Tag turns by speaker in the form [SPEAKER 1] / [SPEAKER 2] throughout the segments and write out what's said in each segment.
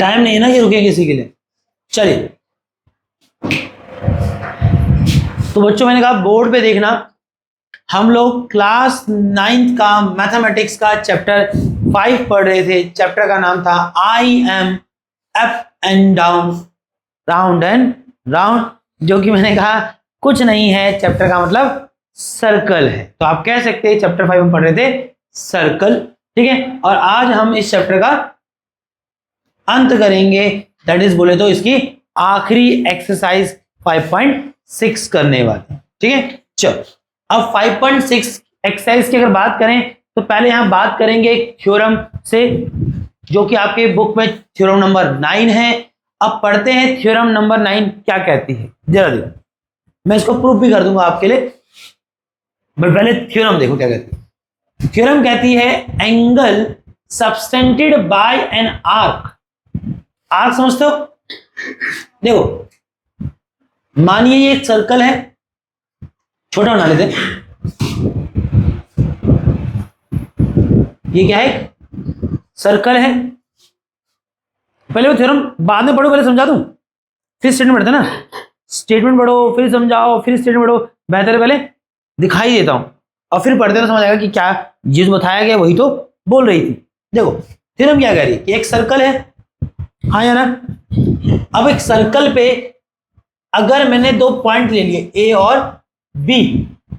[SPEAKER 1] Time नहीं है ना कि रुके किसी के लिए। चलिए, तो बच्चों मैंने कहा बोर्ड पे देखना, हम लोग क्लास 9th का मैथमेटिक्स का चैप्टर 5 पढ़ रहे थे। चैप्टर का नाम था I am up and down, round and round, जो कि मैंने कहा कुछ नहीं है, चैप्टर का मतलब सर्कल है। तो आप कह सकते हैं चैप्टर 5 में पढ़ रहे थे सर्कल, ठीक है। और आज हम इस चैप्टर का अंत करेंगे, दैट इज बोले तो इसकी आखिरी एक्सरसाइज 5.6 करने वाले, ठीक है। चलो, अब 5.6 एक्सरसाइज की अगर बात करें तो पहले यहां बात करेंगे एक थ्योरम से, जो कि आपके बुक में थ्योरम नंबर 9 है। अब पढ़ते हैं थ्योरम नंबर 9 क्या कहती है, जरा देखो, मैं इसको प्रूफ भी कर दूंगा आपके लिए, बट पहले थ्योरम देखो क्या कहती है। थ्योरम कहती है angle subtended bye an arc. Arc समझते हो? देखो, मानिए ये एक सर्कल है, छोटा बना लेते, ये क्या है, सर्कल है। पहले वो थ्योरम बाद में पढ़ो, पहले समझा दूं, फिर स्टेटमेंट पढ़ते ना, स्टेटमेंट पढ़ो फिर समझाओ फिर स्टेटमेंट पढ़ो, बेहतर है पहले दिखाई देता हूं और फिर पढ़ते तो समझ आएगा कि क्या जिस बताया गया वही तो बोल रही थी। देखो थ्योरम क्या कह रही है कि एक सर्कल है, हाँ या ना। अब एक सर्कल पे अगर मैंने 2 पॉइंट ले लिए ए और बी,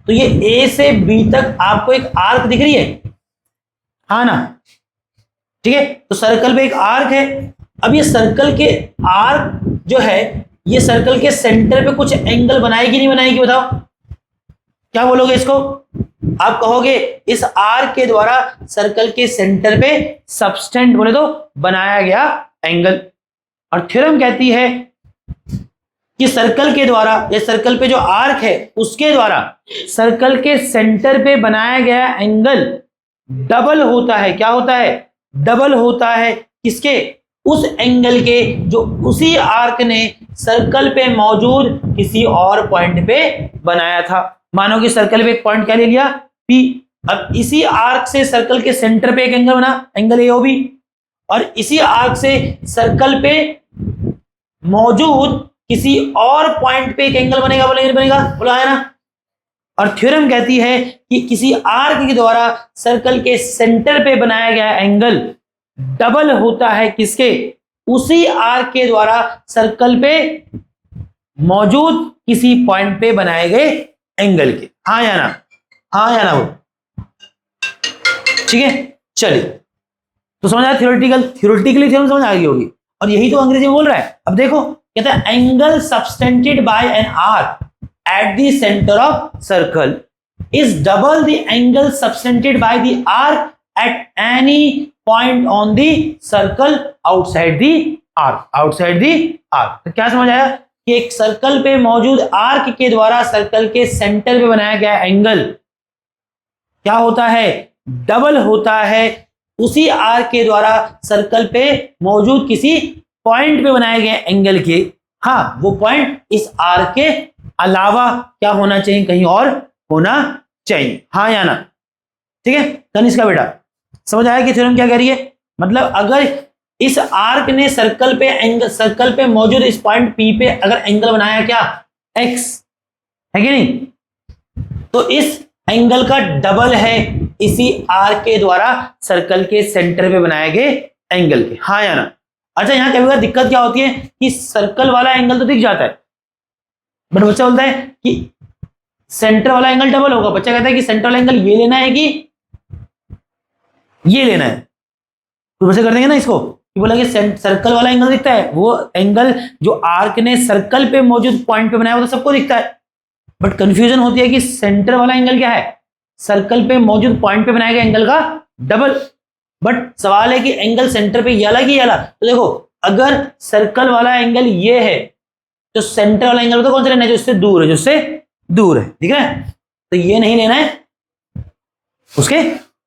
[SPEAKER 1] तो ये ए से बी तक आपको एक आर्क दिख रही है, हाँ ना, ठीक है। तो सर्कल पे एक आर्क है। अब ये सर्कल के आर्क जो है, ये सर्कल के सेंटर पे कुछ एंगल बनाएगी नहीं बनाएगी, बताओ क्या बोलोगे इसको? आप कहोगे इस आर्क के द्वारा सर्कल के सेंटर पे सबटेंड बोले तो बनाया गया एंगल। और थ्योरम कहती है कि सर्कल के द्वारा, ये सर्कल पे जो आर्क है उसके द्वारा सर्कल के सेंटर पे बनाया गया एंगल डबल होता है। क्या होता है? डबल होता है। किसके? उस एंगल के जो उसी आर्क ने सर्कल पे मौजूद किसी और पॉइंट पे बनाया था। मानो कि सर्कल पे एक पॉइंट क्या ले लिया, P। अब इसी आर्क से सर्कल के सेंटर पे एक एंगल बना, एंगल AOB, और इसी आर्क से सर्कल पे मौजूद किसी और पॉइंट पे एक एंगल बनेगा, बोलेंगे बनेगा, बोला है ना। और थ्योरम कहती है कि किसी आर्क के द्वारा सर्कल के सेंटर पे बनाया गया एंगल डबल होता है किसके? उसी आर्क के द्वारा सर्कल पे मौजूद किसी पॉइंट पे बनाए गए एंगल के, हाँ या ना, हाँ या ना, वो ठीक है। चलिए, तो समझ आया थ्योरेटिकली थ्योरम समझ आ गई होगी, और यही तो अंग्रेजी में बोल रहा है। अब देखो कहता है angle subtended bye an arc at the center of circle is double the angle subtended by the arc at any point on the circle outside the arc, outside the arc। तो क्या समझ आया कि एक सर्कल पे मौजूद arc के द्वारा सर्कल के सेंटर पे बनाया गया एंगल क्या होता है? डबल होता है उसी आर्क के द्वारा सर्कल पे मौजूद किसी पॉइंट पे बनाए गए एंगल के, हाँ वो पॉइंट इस आर्क के अलावा क्या होना चाहिए, कहीं और होना चाहिए, हाँ या ना, ठीक है। तनिष्का बेटा समझ आया कि थ्योरम क्या कह रही है? मतलब अगर इस आर्क ने सर्कल पे एंगल, सर्कल पे मौजूद इस पॉइंट P पे अगर एंगल बनाया क्या, X, है कि नहीं, तो इस एंगल का डबल है इसी आर्क के द्वारा सर्कल के सेंटर पे बनाए गए एंगल के, हाँ या ना। अच्छा, यहां कभी दिक्कत क्या होती है कि सर्कल वाला एंगल तो दिख जाता है, बट बच्चा बोलता है कि सेंटर वाला एंगल डबल होगा। बच्चा कहता है कि सेंटर वाला एंगल ये लेना है कि ये लेना है, तो बच्चे कर देंगे ना इसको कि बोला कि सर्कल वाला एंगल दिखता है, वो एंगल जो आर्क ने सर्कल पे मौजूद पॉइंट पे बनाया वो तो सबको दिखता है, बट कंफ्यूजन होती है कि सेंटर वाला एंगल क्या है, सर्कल पे मौजूद पॉइंट पे बनाए गए एंगल का डबल। बट सवाल है कि एंगल सेंटर पे ये अलग ही अलग। तो देखो अगर सर्कल वाला एंगल ये है तो सेंटर वाला एंगल तो कौन सा लेना है, जो इससे दूर है, जो इससे दूर है, ठीक है। तो ये नहीं लेना है, उसके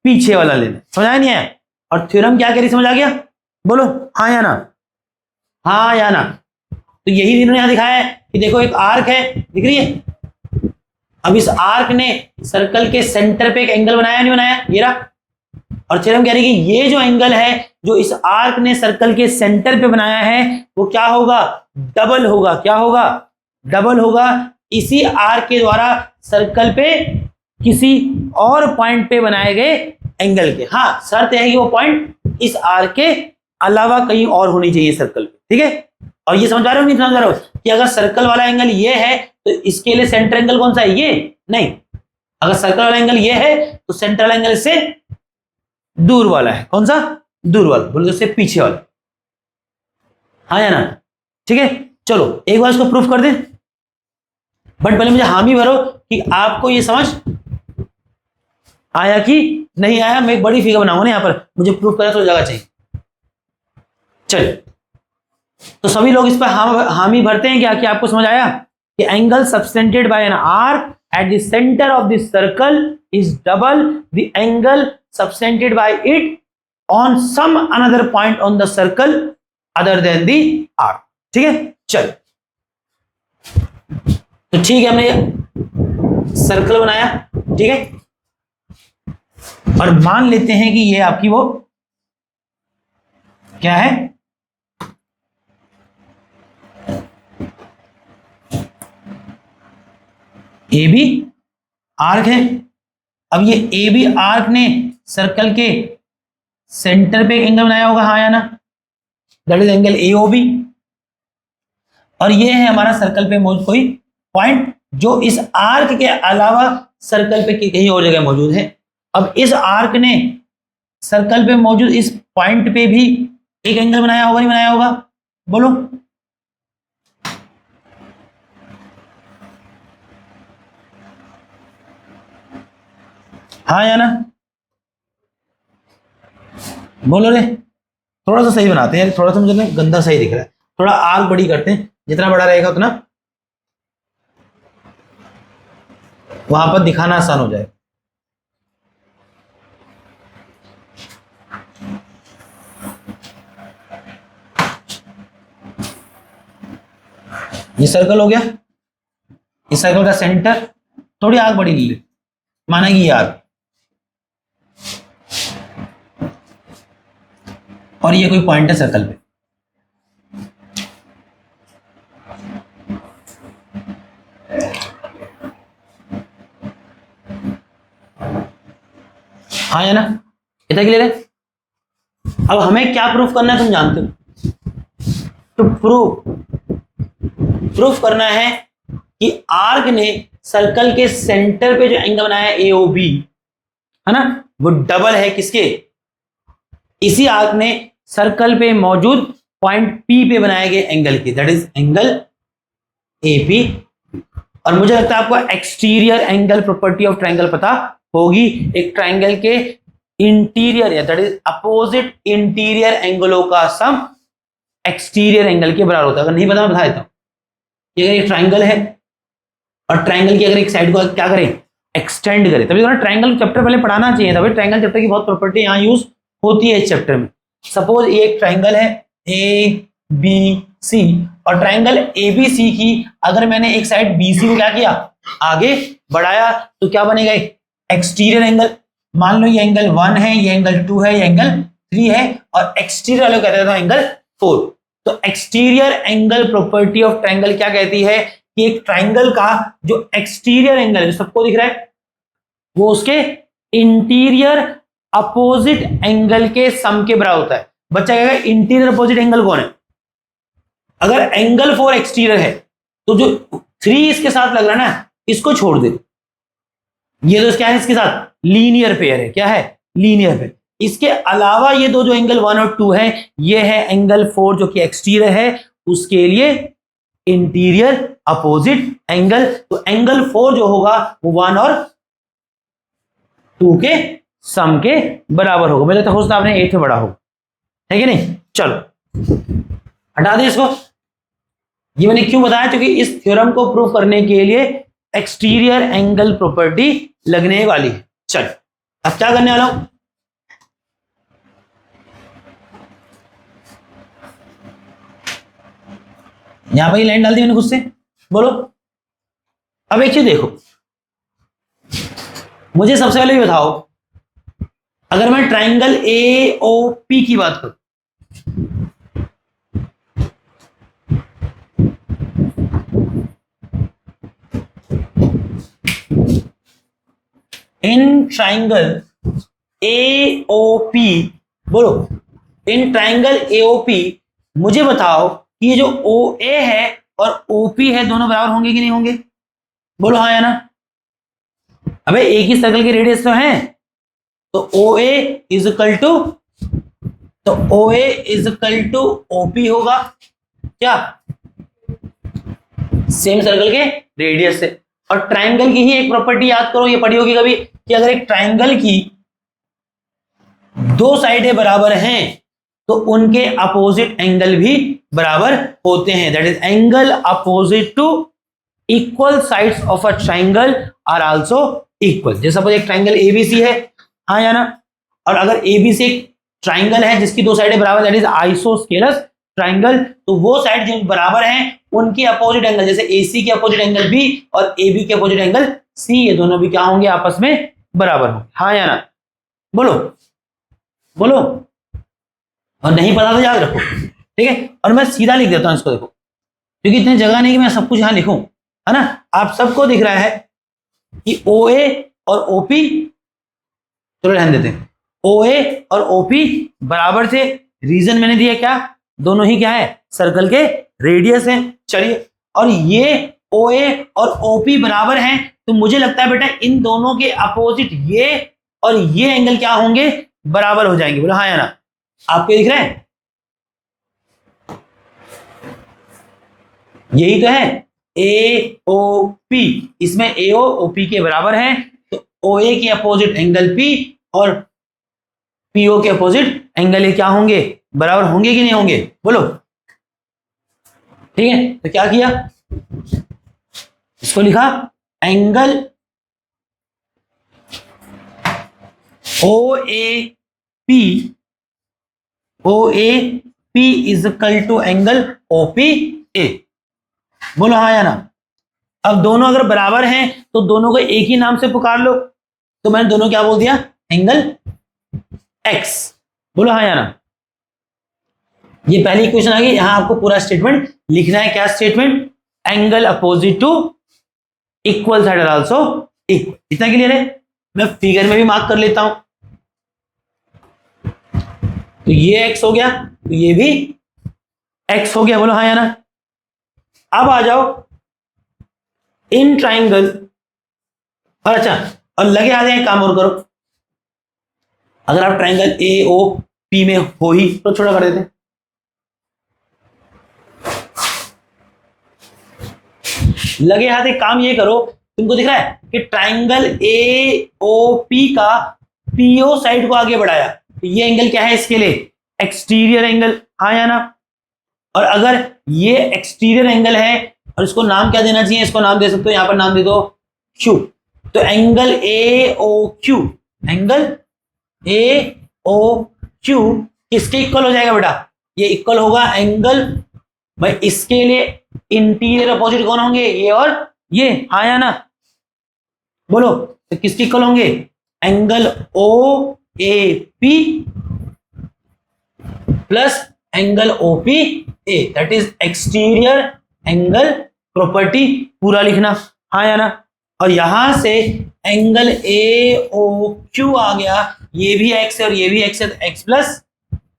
[SPEAKER 1] पीछे वाला लेना है। समझ आया नहीं आया? और थ्योरम क्या कह रही, समझ आ गया? बोलो हाँ या ना, हाँ या ना। तो यही इन्होंने यहां दिखाया है कि देखो एक आर्क है, दिख रही है। अब इस आर्क ने सर्कल के सेंटर पे एक एंगल बनाया नहीं बनाया, ये रहा, और थ्योरम कह रही है कि ये जो एंगल है जो इस आर्क ने सर्कल के सेंटर पे बनाया है वो क्या होगा, डबल होगा। क्या होगा, डबल होगा इसी आर्क के द्वारा सर्कल पे किसी और पॉइंट पे बनाए गए एंगल के। हाँ, शर्त है कि वो पॉइंट इस आर्क के अलावा कहीं और होनी चाहिए सर्कल पे, ठीक है। और ये समझ आ रहे हो नहीं समझ आ रहे हो कि अगर सर्कल वाला एंगल ये है तो इसके लिए सेंटर एंगल कौन सा है, ये नहीं। अगर सर्कल वाला एंगल ये है तो सेंट्रल एंगल इससे दूर वाला है। कौन सा, दूर वाला, बोलो इससे पीछे वाला। हाँ या ना, ठीक है। चलो एक बार इसको प्रूफ कर दे, बट पहले मुझे हामी भरो कि आपको ये समझ आया कि नहीं आया। मैं एक बड़ी फिगर बनाऊंगा ना यहाँ पर, मुझे प्रूफ करना तो जगह चाहिए। चलिए, तो सभी लोग इस पर हामी भरते हैं क्या, कि आपको समझ आया कि angle subtended bye an arc at the center of the circle is double the angle subtended by it on some another point on the circle other than the arc। ठीक है, चल तो ठीक है, हमने सर्कल बनाया, ठीक है। और मान लेते हैं कि ये आपकी वो क्या है, ए बी आर्क है। अब ये ए बी आर्क ने सर्कल के सेंटर पे एक एंगल बनाया होगा, हाँ या ना, that is angle A O B. और ये है हमारा सर्कल पे मौजूद कोई पॉइंट जो इस आर्क के अलावा सर्कल पे कहीं और जगह मौजूद है। अब इस आर्क ने सर्कल पे मौजूद इस पॉइंट पे भी एक एंगल बनाया होगा, नहीं बनाया होगा, बोलो। हाँ या ना, बोलो रे। थोड़ा सा सही बनाते हैं, थोड़ा सा मुझे ना गंदा सही दिख रहा है, थोड़ा आग बड़ी करते हैं, जितना बड़ा रहेगा उतना वहां पर दिखाना आसान हो जाए। ये सर्कल हो गया, इस सर्कल का सेंटर, थोड़ी आग बड़ी ले ले, माना कि ये आग, और ये कोई पॉइंट है सर्कल पे। हाँ या ना, इतना क्लियर है। अब हमें क्या प्रूफ करना है तुम जानते हो, तो प्रूफ करना है कि आर्क ने सर्कल के सेंटर पे जो एंगल बनाया है ए ओ बी, है ना, वो डबल है किसके, इसी आर्क ने सर्कल पे मौजूद पॉइंट पी पे बनाए गए एंगल की, that is angle A P. और मुझे लगता है आपको exterior angle property of triangle पता होगी। एक ट्रायंगल के इंटीरियर या दैट इज अपोजिट इंटीरियर एंगलों का सम एक्सटीरियर एंगल के बराबर होता है। अगर नहीं पता मैं बता देता हूं कि अगर एक ट्रायंगल है और ट्रायंगल की अगर एक साइड को क्या करें, एक्सटेंड करें, तभी ट्रायंगल चैप्टर पहले पढ़ाना चाहिए, तभी ट्रायंगल चैप्टर की बहुत प्रॉपर्टी यहाँ यूज होती है इस चैप्टर में। सपोज ये एक ट्रायंगल है ए बी सी, और ट्रायंगल ए बी सी की अगर मैंने एक साइड बी सी को क्या किया, आगे बढ़ाया, तो क्या बनेगा, एक्सटीरियर एंगल। मान लो ये एंगल 1 है, ये एंगल 2 है, ये एंगल 3 है, और एक्सटीरियर वाले कहते हैं एंगल 4। तो exterior angle property of triangle क्या कहती है कि एक ट्रायंगल का जो एक्सटीरियर एंगल है, जो सबको दिख रहा है, वो उसके इंटीरियर अपोजिट एंगल के सम के बराबर होता है। बच्चा कहेगा इंटीरियर अपोजिट एंगल कौन है, अगर एंगल 4 एक्सटीरियर है तो जो 3 इसके साथ लग रहा है ना, इसको छोड़ दे, ये तो क्या है, इसके साथ लीनियर पेयर है। क्या है, लीनियर पेयर। इसके अलावा ये दो जो एंगल 1 और 2 है, ये है एंगल 4 जो कि एक्सटीरियर है, उसके लिए इंटीरियर अपोजिट एंगल। तो एंगल 4 जो होगा वो 1 और 2 के सम के बराबर होगा। मुझे तो हो सकता है आपने 8 में बड़ा हो, है कि नहीं। चलो हटा दे इसको। ये मैंने क्यों बताया, क्योंकि इस थ्योरम को प्रूव करने के लिए एक्सटीरियर एंगल प्रॉपर्टी लगने वाली है। चल अब क्या करने वाला हूं, यहां पर लाइन डाल दी मैंने खुद से, बोलो। अब एक चीज देखो, मुझे सबसे पहले ये बताओ अगर मैं ट्राइंगल AOP की बात करूं, इन ट्राइंगल AOP, बोलो, इन ट्राइंगल AOP मुझे बताओ कि ये जो OA है और OP है दोनों बराबर होंगे कि नहीं होंगे? बोलो हाँ या ना। अबे एक ही सर्कल के रेडियस तो है, तो OA इज इक्वल टू, तो OA is equal to OP होगा क्या? सेम सर्कल के रेडियस से। और ट्राइंगल की ही एक प्रॉपर्टी याद करो, ये पढ़ी होगी कभी, कि अगर एक ट्राइंगल की दो साइडें बराबर हैं तो उनके अपोजिट एंगल भी बराबर होते हैं। That is angle opposite to equal sides of a triangle are also equal. जैसे सपोज एक ट्राइंगल एबीसी है, हाँ या ना, और अगर एबीसी एक ट्राइंगल है जिसकी दो साइडें बराबर, दैट इज आइसोस्केलस ट्राइंगल, तो वो साइड जो बराबर हैं उनके अपोजिट एंगल, जैसे एसी के अपोजिट एंगल बी और एबी के अपोजिट एंगल सी, ये दोनों भी क्या होंगे? आपस में बराबर होंगे। हाँ या ना? बोलो बोलो। और नहीं पता तो याद रखो, ठीक है। और मैं सीधा लिख देता हूं इसको, देखो, क्योंकि इतनी जगह नहीं कि मैं सब कुछ यहां लिखूं, है ना। आप सबको दिख रहा है कि OA और OP, चलो रहने देते हैं, OA और OP बराबर थे। रीजन मैंने दिया क्या? दोनों ही क्या है? सर्कल के रेडियस हैं। चलिए, और ये OA और OP बराबर हैं, तो मुझे लगता है बेटा इन दोनों के अपोजिट ये और ये एंगल क्या होंगे? बराबर हो जाएंगे। बोलो हाँ या ना। आपको दिख रहा है? यही तो है AOP, इसमें AO OP के बराबर है, तो OA के अपोजिट एंगल P और PO के अपोजिट एंगल क्या होंगे? बराबर होंगे कि नहीं होंगे? बोलो। ठीक है, तो क्या किया? इसको लिखा angle OAP is equal to angle OPA। बोलो हाँ या ना। अब दोनों अगर बराबर हैं तो दोनों को एक ही नाम से पुकार लो, तो मैंने दोनों क्या बोल दिया? Angle X। बोलो हाँ या ना। ये पहली इक्वेशन आ गई। यहां आपको पूरा स्टेटमेंट लिखना है। क्या statement? Angle opposite to equal side are also equal. इतना क्लियर है? मैं फिगर में भी मार्क कर लेता हूं। तो ये x हो गया, तो ये भी x हो गया। बोलो हाँ या ना। अब आ जाओ इन ट्राइंगल, और अच्छा, और लगे आ जाए, काम और करो। अगर आप ट्राइंगल AOP में हो ही तो छोटा कर देते हैं। लगे हाथ एक काम ये करो, तुमको दिख रहा है कि ट्राइंगल AOP का PO साइड को आगे बढ़ाया, तो ये एंगल क्या है इसके लिए? Exterior angle. हाँ या ना। और अगर ये एक्सटीरियर एंगल है और इसको नाम क्या देना चाहिए? इसको नाम दे सकते हो, यहां पर नाम दे दो Q। तो एंगल AOQ, एंगल AOQ किसके इक्वल हो जाएगा बेटा? ये इक्वल होगा एंगल, भाई इसके लिए इंटीरियर अपोजिट कौन होंगे? ये और ये। हाँ या ना। बोलो, तो किसके इक्वल होंगे? Angle OAP plus angle OPA, that is exterior angle property. पूरा लिखना। हाँ या ना। और यहां से एंगल AOQ आ गया, ये भी x है और ये भी x है, तो x प्लस,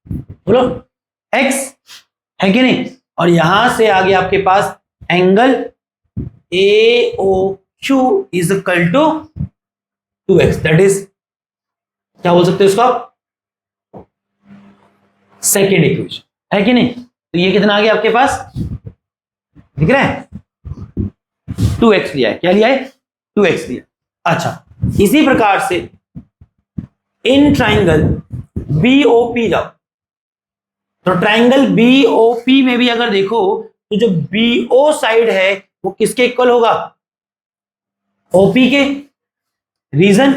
[SPEAKER 1] बोलो x है कि नहीं। और यहां से आ गया आपके पास angle AOQ is equal to 2x, that is, क्या बोल सकते हो इसको आप? सेकेंड इक्वेशन है कि नहीं। तो ये कितना आ गया आपके पास? दिख रहा है? 2x लिया है। क्या लिया है? 2x लिया। अच्छा, इसी प्रकार से इन ट्राइंगल BOP जाओ, तो ट्राइंगल BOP में भी अगर देखो तो जो BO साइड है वो किसके इक्वल होगा? OP के। रीजन,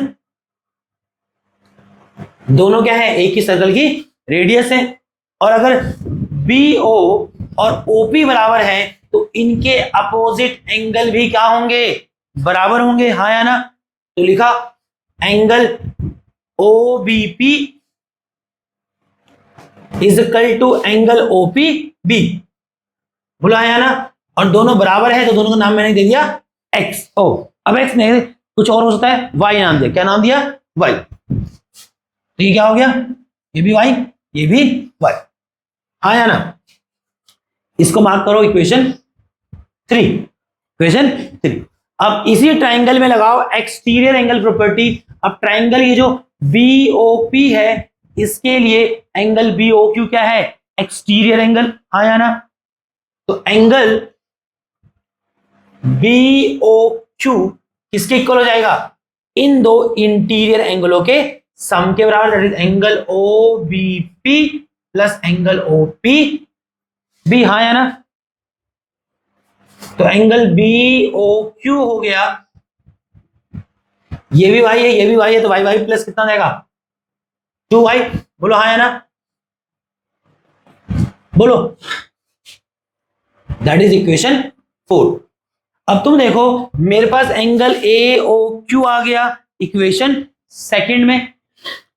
[SPEAKER 1] दोनों क्या है? एक ही सर्कल की रेडियस है। और अगर BO और OP बराबर है तो इनके अपोजिट एंगल भी क्या होंगे? बराबर होंगे। हाँ या ना। तो लिखा angle OBP is equal to angle OPB। बोला है ना, और दोनों बराबर है तो दोनों का नाम मैंने दे दिया x। अब x नहीं, कुछ और हो सकता है, y नाम दिया। क्या नाम दिया? y। तो ये क्या हो गया? ये भी y, ये भी y। हाँ या ना? इसको मार्क करो इक्वेशन 3। इक्वेशन 3। अब इसी ट्राइंगल में लगाओ एक्सटीरियर एंगल प्रॉपर्टी। अब ट्राइंगल ये जो BOP है, इसके लिए एंगल BOQ क्या है? Exterior angle. हाँ या ना? तो एंगल BOQ किसके इक्वल हो जाएगा? इन दो इंटीरियर एंगलों के सम के बराबर, that is angle OBP plus angle OPB। हाँ या ना? तो एंगल BOQ हो गया, ये भी y है, ये भी y है, तो y प्लस कितना देगा? 2y। बोलो हाँ या ना? बोलो। That is equation 4। अब तुम देखो, मेरे पास एंगल AOQ आ गया इक्वेशन सेकंड में,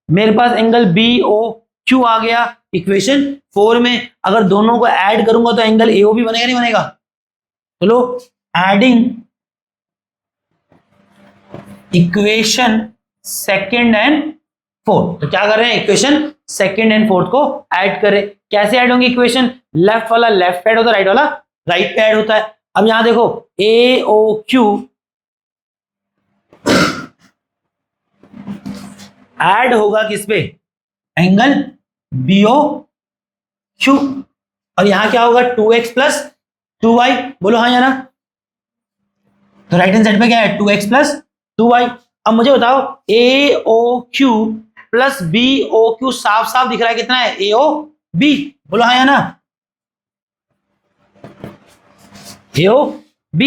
[SPEAKER 1] मेरे पास एंगल BOQ आ गया इक्वेशन 4 में। अगर दोनों को ऐड करूंगा तो एंगल AOB बनेगा नहीं बनेगा? चलो, adding equation second and fourth. तो क्या कर रहे हैं? इक्वेशन सेकंड एंड फोर्थ को ऐड करें। कैसे ऐड होंगे इक्वेशन? लेफ्ट वाला लेफ्ट पे ऐड होता है, राइट वाला राइट पे ऐड होता है। अब यहां देखो, AOQ ऐड होगा किस पे? Angle BOQ। और यहां क्या होगा? 2x plus 2y। बोलो हाँ या ना? तो राइट हैंड साइड पे क्या है? 2x plus 2y। अब मुझे बताओ, AOQ प्लस BOQ साफ साफ दिख रहा है कितना है? AOB। बोलो हाँ या ना? AOB।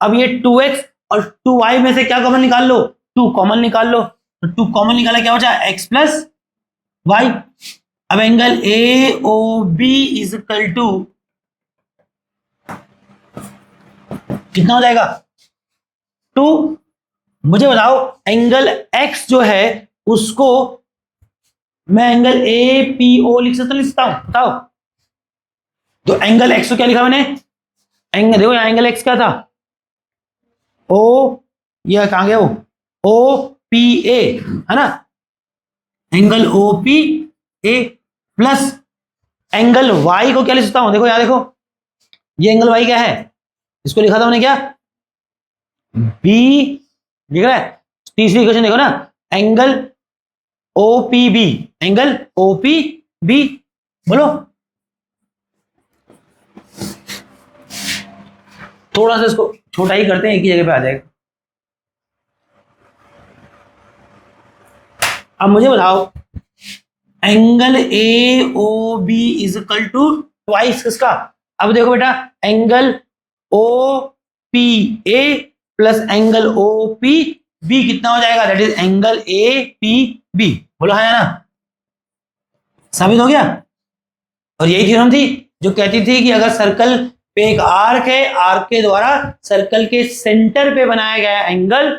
[SPEAKER 1] अब ये 2x और 2y में से क्या कॉमन निकाल लो? 2 कॉमन निकाल लो। तो 2 कॉमन निकाला, क्या बचा? x plus y। अब angle AOB is equal to कितना हो जाएगा? 2। मुझे बताओ, एंगल x जो है उसको मैं एंगल APO लिख सकता हूं? बताओ। तो एंगल x को क्या लिखा मैंने? एंगल देखो, यहां एंगल x क्या था? O, ये कहां गया? वो OPA है ना? Angle OPA plus angle y को क्या लिख सकता हूं? देखो यहां देखो, ये एंगल y क्या है? इसको लिखा था मैंने क्या? B। दिख रहा है? तीसरी इक्वेशन देखो ना, एंगल OPB, एंगल OPB। बोलो। थोड़ा सा इसको छोटा ही करते हैं, एक ही जगह पे आ जाएगा। अब मुझे बताओ, angle AOB is equal to twice किसका? अब देखो बेटा, angle OPA plus angle OPB कितना हो जाएगा? That is angle APB। बोलो हाँ या ना? साबित हो गया। और यही थ्योरम थी जो कहती थी कि अगर सर्कल पे एक आर्क है, आर्क के द्वारा सर्कल के सेंटर पे बनाया गया एंगल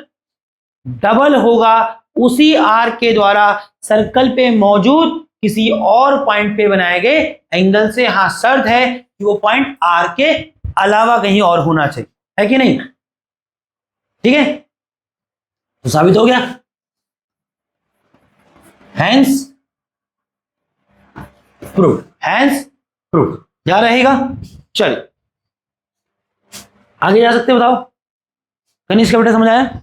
[SPEAKER 1] डबल होगा उसी आर्क के द्वारा सर्कल पे मौजूद किसी और पॉइंट पे बनाए गए एंगल से। हाँ, शर्त है कि वो पॉइंट आर्क के अलावा कहीं और होना चाहिए, है कि नहीं? ठीक है, तो साबित हो गया। Hence proof, hence proof. क्या रहेगा? चल आगे जा सकते, बताओ। कनिष्क का बेटा समझ आया?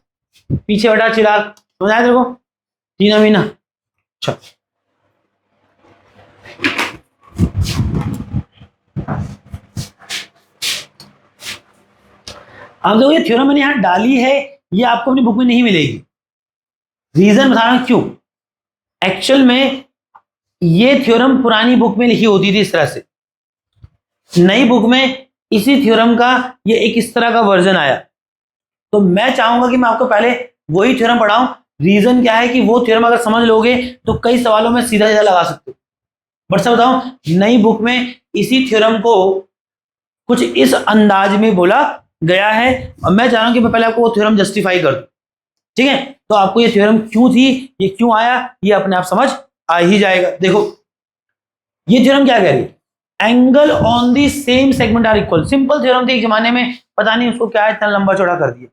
[SPEAKER 1] पीछे बेटा चिराग समझ आया तेरे को? टीना मीना? अच्छा, अब देखो, ये थ्योरम मैंने यहां डाली है, ये आपको अपनी बुक में नहीं मिलेगी। रीजन बता रहा हूं क्यों। एक्चुअल में ये थ्योरम पुरानी बुक में लिखी होती थी इस तरह से, नई बुक में इसी थ्योरम का ये एक इस तरह का वर्जन आया। तो मैं चाहूंगा कि मैं आपको पहले वही थ्योरम पढ़ाऊं। रीजन क्या है कि वो थ्योरम अगर समझ लोगे तो कई सवालों में सीधा सीधा लगा सकते हो। बट सब बताऊं, नई बुक में इसी थ्योरम को कुछ इस अंदाज में बोला गया है, और मैं चाह रहा हूं कि मैं पहले आपको वो थ्योरम जस्टिफाई कर दूं। ठीक है, तो आपको ये थ्योरम क्यों थी, ये क्यों आया, ये अपने आप समझ आ ही जाएगा। देखो ये थ्योरम क्या कह रही है, angle on the same segment are equal. Simple theorem थी एक जमाने में, पता नहीं उसको क्या इतना लंबा चौड़ा कर दिया।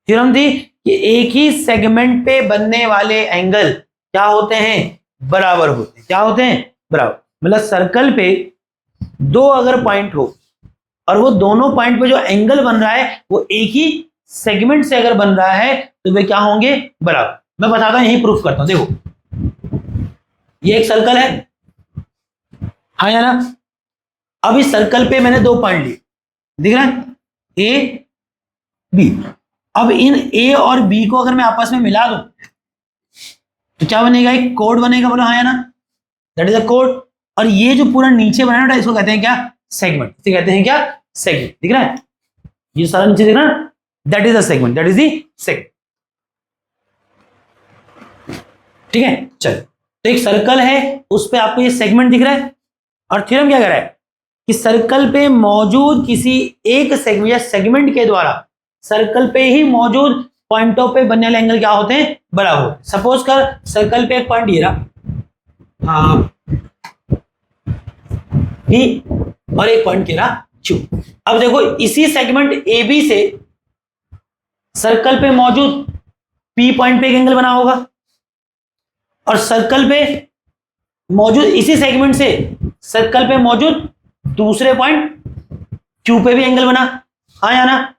[SPEAKER 1] थ्योरम थी कि एक ही सेगमेंट पे बनने वाले एंगल क्या होते हैं, बराबर होते हैं। क्या होते हैं, बराबर। मतलब सर्कल पे दो अगर पॉइंट हो और वो दोनों पॉइंट पे जो एंगल बन रहा है वो एक ही सेगमेंट से अगर बन रहा है तो वे क्या होंगे, बराबर। मैं बताता हूं, यही प्रूफ करता हूं। देखो ये एक सर्कल है, हाँ या ना। अब इस सर्कल पे मैंने दो पॉइंट लिए, दिख रहा है, ए बी। अब इन ए और बी को अगर मैं आपस में मिला दूं तो क्या बनेगा, एक कोड बनेगा, बोलो हाँ या ना, दैट इज अ कोड। और ये जो पूरा नीचे बना है इसको कहते हैं क्या, सेगमेंट। इसे कहते हैं क्या, सेगमेंट। दिख रहा है ये सारा नीचे, दिख रहा है, that is a segment, that is the segment. ठीक है, चलो तो एक सर्कल है उस पे आपको ये सेगमेंट दिख रहा है, और थ्योरम क्या कह रहा है कि सर्कल पे मौजूद किसी एक सेगमेंट या सेगमेंट के द्वारा सर्कल पे ही मौजूद पॉइंटों पे बनने वाले एंगल क्या होते हैं, बराबर होते हैं। सपोज कर सर्कल पे एक पॉइंट ये रहा बी और एक पॉइंट रहा क्यू। अब देखो इसी सेगमेंट ए बी से सर्कल पे मौजूद पी पॉइंट पे एक एंगल बना होगा, और सर्कल पे मौजूद इसी सेगमेंट से सर्कल पे मौजूद दूसरे पॉइंट क्यू पे भी एंगल बना, हाँ या ना।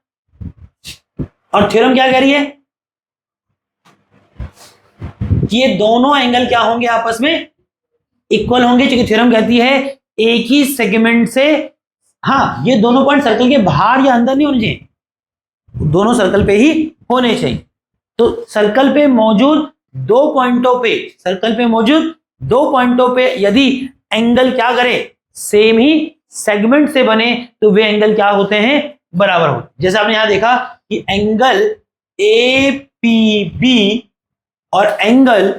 [SPEAKER 1] और थ्योरम क्या कह रही है कि ये दोनों एंगल क्या होंगे, आपस में इक्वल होंगे, क्योंकि थ्योरम कहती है एक ही सेगमेंट से, हाँ ये दोनों पॉइंट सर्कल के बाहर या अंदर नहीं होने चाहिए, दोनों सर्कल पे ही होने चाहिए। तो सर्कल पे मौजूद दो पॉइंटों पे, सर्कल पे मौजूद दो पॉइंटों पे यदि एंगल क्या करे, सेम ही सेगमेंट से बने, तो वे एंगल क्या होते हैं, बराबर होते। जैसे आपने यहां देखा कि एंगल ए पी बी और एंगल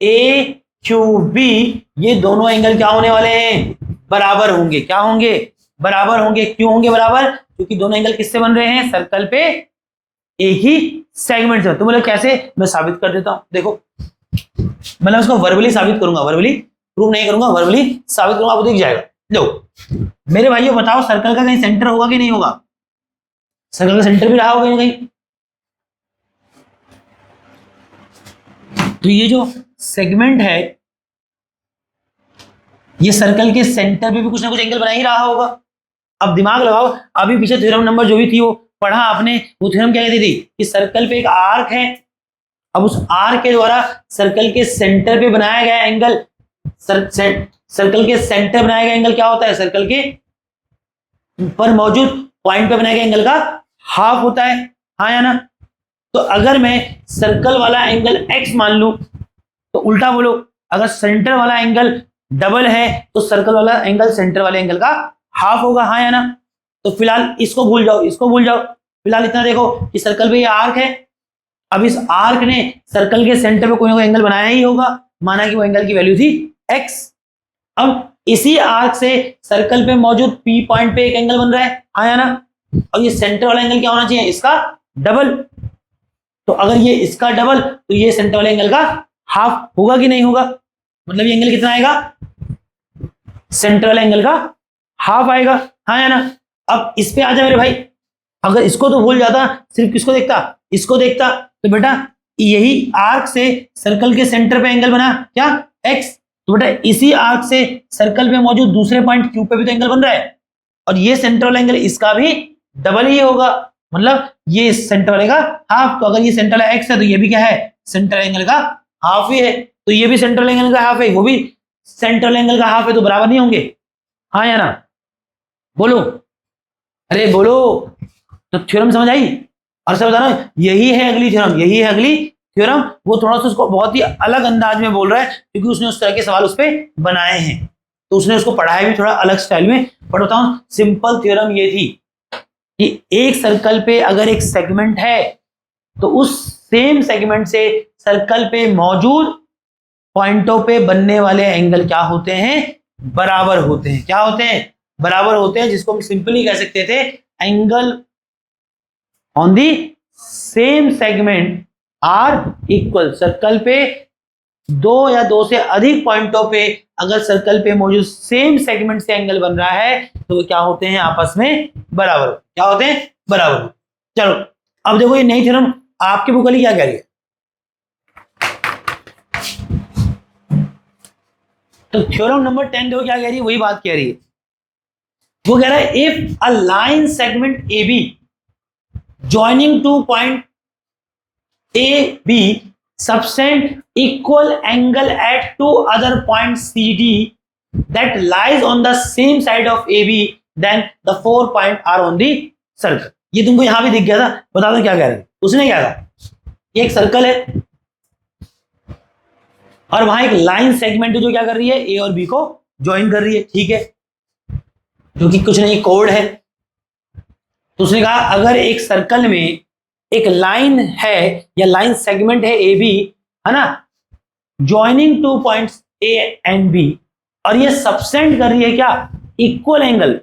[SPEAKER 1] ए क्यू बी, ये दोनों एंगल क्या होने वाले हैं, बराबर होंगे। क्या होंगे, बराबर होंगे। क्यों होंगे बराबर, क्योंकि दोनों एंगल किससे बन रहे हैं, सर्कल पे एक ही सेगमेंट से। तो बोले कैसे, मैं साबित कर देता हूं। देखो मतलब उसको वर्बली साबित करूंगा, वर्बली प्रूव नहीं करूंगा, वर्बली साबित करूंगा, आपको दिख जाएगा। लो मेरे भाइयों बताओ, सर्कल का कहीं सेंटर होगा कि नहीं होगा, सर्कल का सेंटर भी रहा होगा कहीं। तो ये जो सेगमेंट है ये सर्कल के सेंटर पे भी कुछ ना कुछ एंगल बना ही रहा होगा। अब दिमाग लगाओ, अभी पीछे थ्योरम नंबर जो भी थी वो पढ़ा आपने, वो थ्योरम क्या कहती थी कि सर्कल पे एक आर्क है, अब उस आर्क के द्वारा सर्कल के सेंटर पे बनाया गया एंगल, सर्कल के सेंटर बनाया गया एंगल क्या होता है, सर्कल के पर मौजूद पॉइंट पे बनाया गया एंगल का हाफ होता है, हाँ या ना। तो अगर मैं सर्कल वाला एंगल x मान लूं तो उल्टा बोलो, अगर सेंटर वाला एंगल डबल है तो सर्कल वाला एंगल सेंटर वाले एंगल का हाफ होगा, हाँ या ना। तो फिलहाल इसको भूल जाओ, इसको भूल जाओ, फिलहाल इतना देखो कि सर्कल पे ये आर्क है, अब इस आर्क ने सर्कल के सेंटर पे कोई ना कोई एंगल बनाया ही होगा, माना कि वो एंगल की वैल्यू थी x। अब इसी आर्क से सर्कल पे मौजूद p पॉइंट पे एक एंगल बन रहा है, हाँ या ना। और ये सेंटर वाला एंगल क्या होना चाहिए, इसका डबल। तो अगर ये इसका डबल तो ये सेंटर वाले एंगल का हाफ होगा कि नहीं होगा, मतलब ये एंगल कितना आएगा, सेंटर वाले एंगल का हाफ आएगा, हाँ या ना। अब इस पे आ जा मेरे भाई, अगर इसको तो भूल जाता, सिर्फ किसको देखता, इसको देखता, तो बेटा यही आर्क से सर्कल के सेंटर पे एंगल बना क्या, x। तो बेटा इसी आर्क से सर्कल पे मौजूद दूसरे पॉइंट क्यू पे भी तो एंगल बन रहा है, और ये सेंटर वाला एंगल इसका भी डबल ही होगा, मतलब ये सेंटर वाले का हाफ। तो अगर ये सेंटर वाला x है तो ये भी क्या है, सेंटर एंगल का हाफ ही है। तो ये भी सेंट्रल एंगल का हाफ है, वो भी सेंट्रल एंगल का हाफ है, तो बराबर नहीं होंगे, हाँ या ना। बोलो, अरे बोलो। तो थ्योरम समझ आई। और सब बता रहा हूं, यही है अगली थ्योरम, यही है अगली थ्योरम। वो थोड़ा सा उसको बहुत ही अलग अंदाज में बोल रहा है, क्योंकि उसने उस तरह के सवाल उस पर बनाए हैं, तो उसने उसको पढ़ाया भी थोड़ा अलग स्टाइल में। बट बताऊं, सिंपल थ्योरम ये थी कि एक सर्कल पे अगर एक सेगमेंट है तो उस सेम सेगमेंट से सर्कल पे मौजूद पॉइंटों पे बनने वाले एंगल क्या होते हैं, बराबर होते हैं। क्या होते हैं, बराबर होते हैं, जिसको हम सिंपली कह सकते थे angle on the same segment are equal, circle पे दो या दो से अधिक पॉइंटों पे अगर सर्कल पे मौजूद सेम सेगमेंट से एंगल बन रहा है तो वो क्या होते हैं, आपस में बराबर। क्या होते हैं, बराबर। चलो अब देखो ये नई थ्योरम आपकी बुक वाली क्या कह रही है। तो थ्योरम नंबर 10 देखो क्या कह रही है, वही बात कह रही है। वो कह रहा है if a line segment A B joining two point A B subtend equal angle at two other points CD that lies on the same side of AB, then the 4 points are on the circle। ये तुमको यहां भी दिख गया था, बता दो क्या कह रहे हैं। उसने क्या कहा, एक सर्कल है और वहां एक लाइन सेगमेंट जो क्या कर रही है, ए और बी को ज्वाइन कर रही है, ठीक है, जो कि कुछ नहीं कोड है। तो उसने कहा अगर एक सर्कल में एक लाइन है या लाइन सेगमेंट है ए बी, है ना, joining two points A and B, और ये सबसेंड कर रही है क्या, इक्वल एंगल।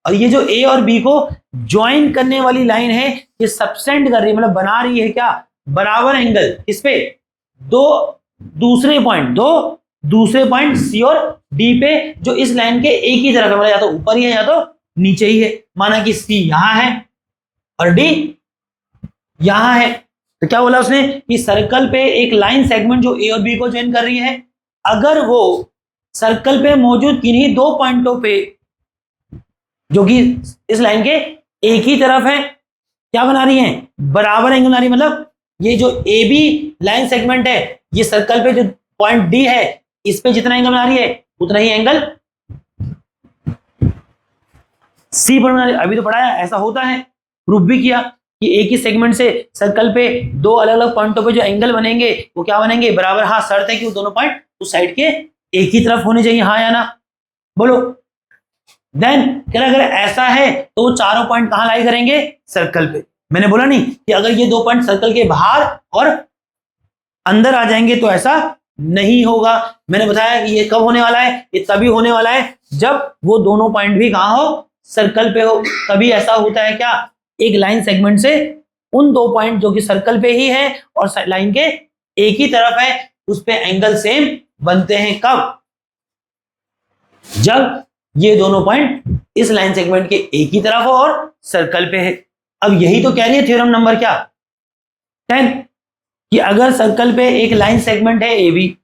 [SPEAKER 1] और ये जो ए और बी को ज्वाइन करने वाली लाइन है ये सबसेंड कर रही है, मतलब बना रही है क्या, बराबर एंगल। इस पे दो दूसरे पॉइंट सी और डी पे जो इस लाइन के एक ही तरफ है, मतलब या तो ऊपर ही है या तो नीचे ही है। माना कि सी यहां है और डी यहां है, तो क्या बोला उसने कि सर्कल पे एक लाइन सेगमेंट जो ए और बी को ज्वाइन कर रही है, अगर वो सर्कल पे मौजूद किन्हीं दो पॉइंटों पे जो कि इस लाइन के एक ही तरफ है, क्या बना रही है, बराबर एंगल बना रही है। मतलब ये जो ए बी लाइन सेगमेंट है ये सर्कल पे जो पॉइंट डी है इस पे जितना एंगल बना रही है उतना ही एंगल सी पर बना रही है। अभी तो पढ़ाया, ऐसा होता है, प्रूफ भी किया कि एक ही सेगमेंट से सर्कल पे दो अलग अलग पॉइंटों पे जो एंगल बनेंगे वो क्या बनेंगे, बराबर। हाँ, शर्त है कि वो दोनों पॉइंट उस साइड के एक ही तरफ होने चाहिए, हाँ या ना, बोलो। देन अगर ऐसा है तो वो चारों पॉइंट कहां लाई करेंगे, सर्कल पे। मैंने बोला नहीं कि अगर ये दो पॉइंट सर्कल के बाहर और अंदर आ जाएंगे तो ऐसा नहीं होगा। मैंने बताया कि ये कब होने वाला है, ये तभी होने वाला है जब वो दोनों पॉइंट भी कहां हो, सर्कल पे हो। तभी ऐसा होता है क्या, एक लाइन सेगमेंट से उन दो पॉइंट जो कि सर्कल पे ही है और लाइन के एक ही तरफ है उस पे एंगल सेम बनते हैं। कब, जब ये दोनों पॉइंट इस लाइन सेगमेंट के एक ही तरफ हो और सर्कल पे है। अब यही तो कह रही है थ्योरम नंबर क्या, 10, कि अगर सर्कल पे एक लाइन सेगमेंट है ए बी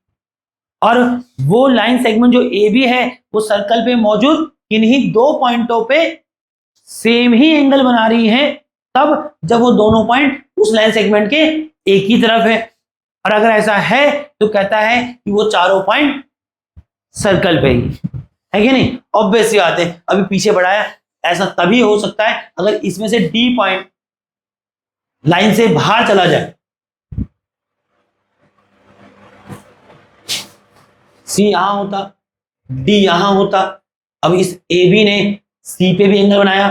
[SPEAKER 1] और वो लाइन सेगमेंट जो ए बी है वो सर्कल पे मौजूद किन्हीं दो पॉइंटों पे सेम ही एंगल बना रही है, तब जब वो दोनों पॉइंट उस लाइन सेगमेंट के एक ही तरफ है। और अगर ऐसा है तो कहता है कि वो चारों पॉइंट सर्कल पे ही है कि नहीं। ऑब्वियस सी बात है, अभी पीछे बढ़ाया, ऐसा तभी हो सकता है अगर इसमें से डी पॉइंट लाइन से बाहर चला जाए, सी यहां होता, डी यहां होता। अब इस ए बी ने सी पे भी एंगल बनाया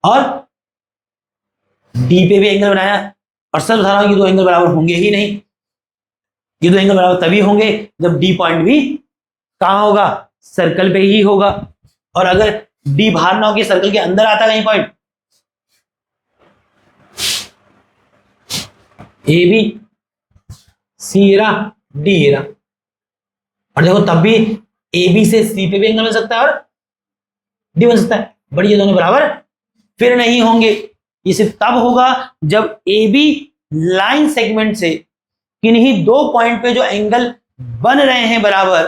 [SPEAKER 1] और डी पे भी एंगल बनाया, और सर बता रहा हूं कि दो एंगल बराबर होंगे ही नहीं। ये दो एंगल बराबर तभी होंगे जब डी पॉइंट भी कहां होगा, सर्कल पे ही होगा। और अगर डी बाहर ना होकर सर्कल के अंदर आता कहीं point, A B C area D area, और देखो तब भी ए बी से सी पे भी एंगल बन सकता है और डी बन सकता है, बट ये दोनों बराबर फिर नहीं होंगे। ये सिर्फ तब होगा जब ए बी लाइन सेगमेंट से किन्हीं दो पॉइंट पे जो एंगल बन रहे हैं बराबर,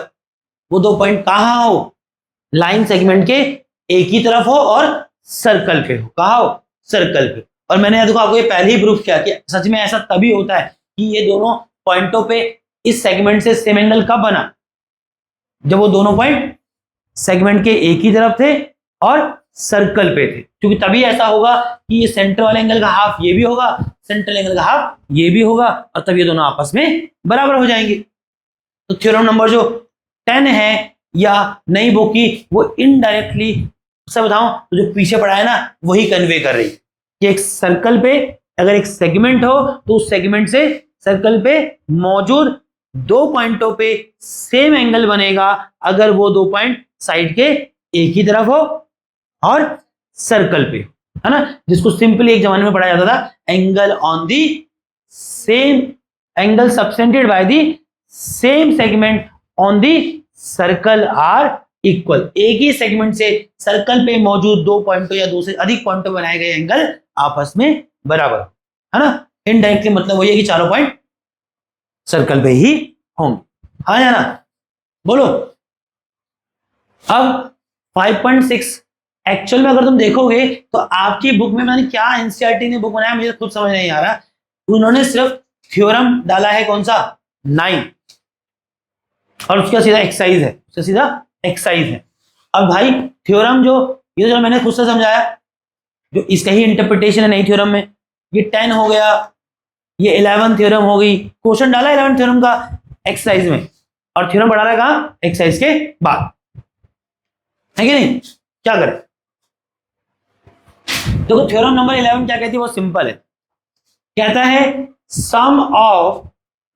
[SPEAKER 1] वो दो पॉइंट कहां हो, लाइन सेगमेंट के एक ही तरफ हो और सर्कल पे हो। कहां हो, सर्कल पे। और मैंने देखो आपको ये पहले ही प्रूफ किया कि सच में ऐसा तभी होता है कि ये दोनों पॉइंटों पे इस सेगमेंट से सेम एंगल कब बना, जब वो दोनों पॉइंट सेगमेंट के एक ही तरफ थे और सर्कल पे थे। क्योंकि तभी ऐसा होगा कि ये सेंटर वाले एंगल का हाफ ये भी होगा, सेंट्रल एंगल का हाफ ये भी होगा, और तब ये दोनों आपस में बराबर हो जाएंगे। तो थ्योरम नंबर जो 10 है या नई बुक की, वो इनडायरेक्टली सब बताऊं तो जो पीछे पढ़ा है ना वही कन्वे कर रही कि एक सर्कल पे अगर एक सेगमेंट हो तो उस सेगमेंट से सर्कल पे मौजूद दो पॉइंटों पे सेम एंगल बनेगा अगर वो दो पॉइंट साइड के एक ही तरफ हो और सर्कल पे, है ना, जिसको सिंपली एक जमाने में पढ़ा जाता था angle on the same angle subtended by the same segment on the circle are equal. एक ही सेगमेंट से सर्कल पे मौजूद दो पॉइंटों या दो से अधिक पॉइंटों बनाए गए एंगल आपस में बराबर है ना। इनडायरेक्टली मतलब वही है कि चारों पॉइंट सर्कल पे ही होंगे। हाँ या ना, बोलो। अब 5.6 एक्चुअल में अगर तुम देखोगे तो आपकी बुक में, मैंने क्या एनसीईआरटी ने बुक बनाया मुझे खुद समझ नहीं आ रहा, उन्होंने सिर्फ थ्योरम डाला है, कौन सा 9, और उसका सीधा एक्सरसाइज है, उसका सीधा एक्सरसाइज है। अब भाई थ्योरम जो ये जो मैंने खुद से समझाया, जो इसका ही इंटरप्रिटेशन है नई थ्योरम में, ये 10 हो गया, ये 11 थ्योरम हो गई, क्वेश्चन डाला 11 थ्योरम का एक्सरसाइज में, और थ्योरम बढ़ा रहा है कहां, एक्सरसाइज के बाद, है कि नहीं। क्या करें, देखो थ्योरम नंबर 11 क्या कहती है, वो सिंपल है, कहता है sum of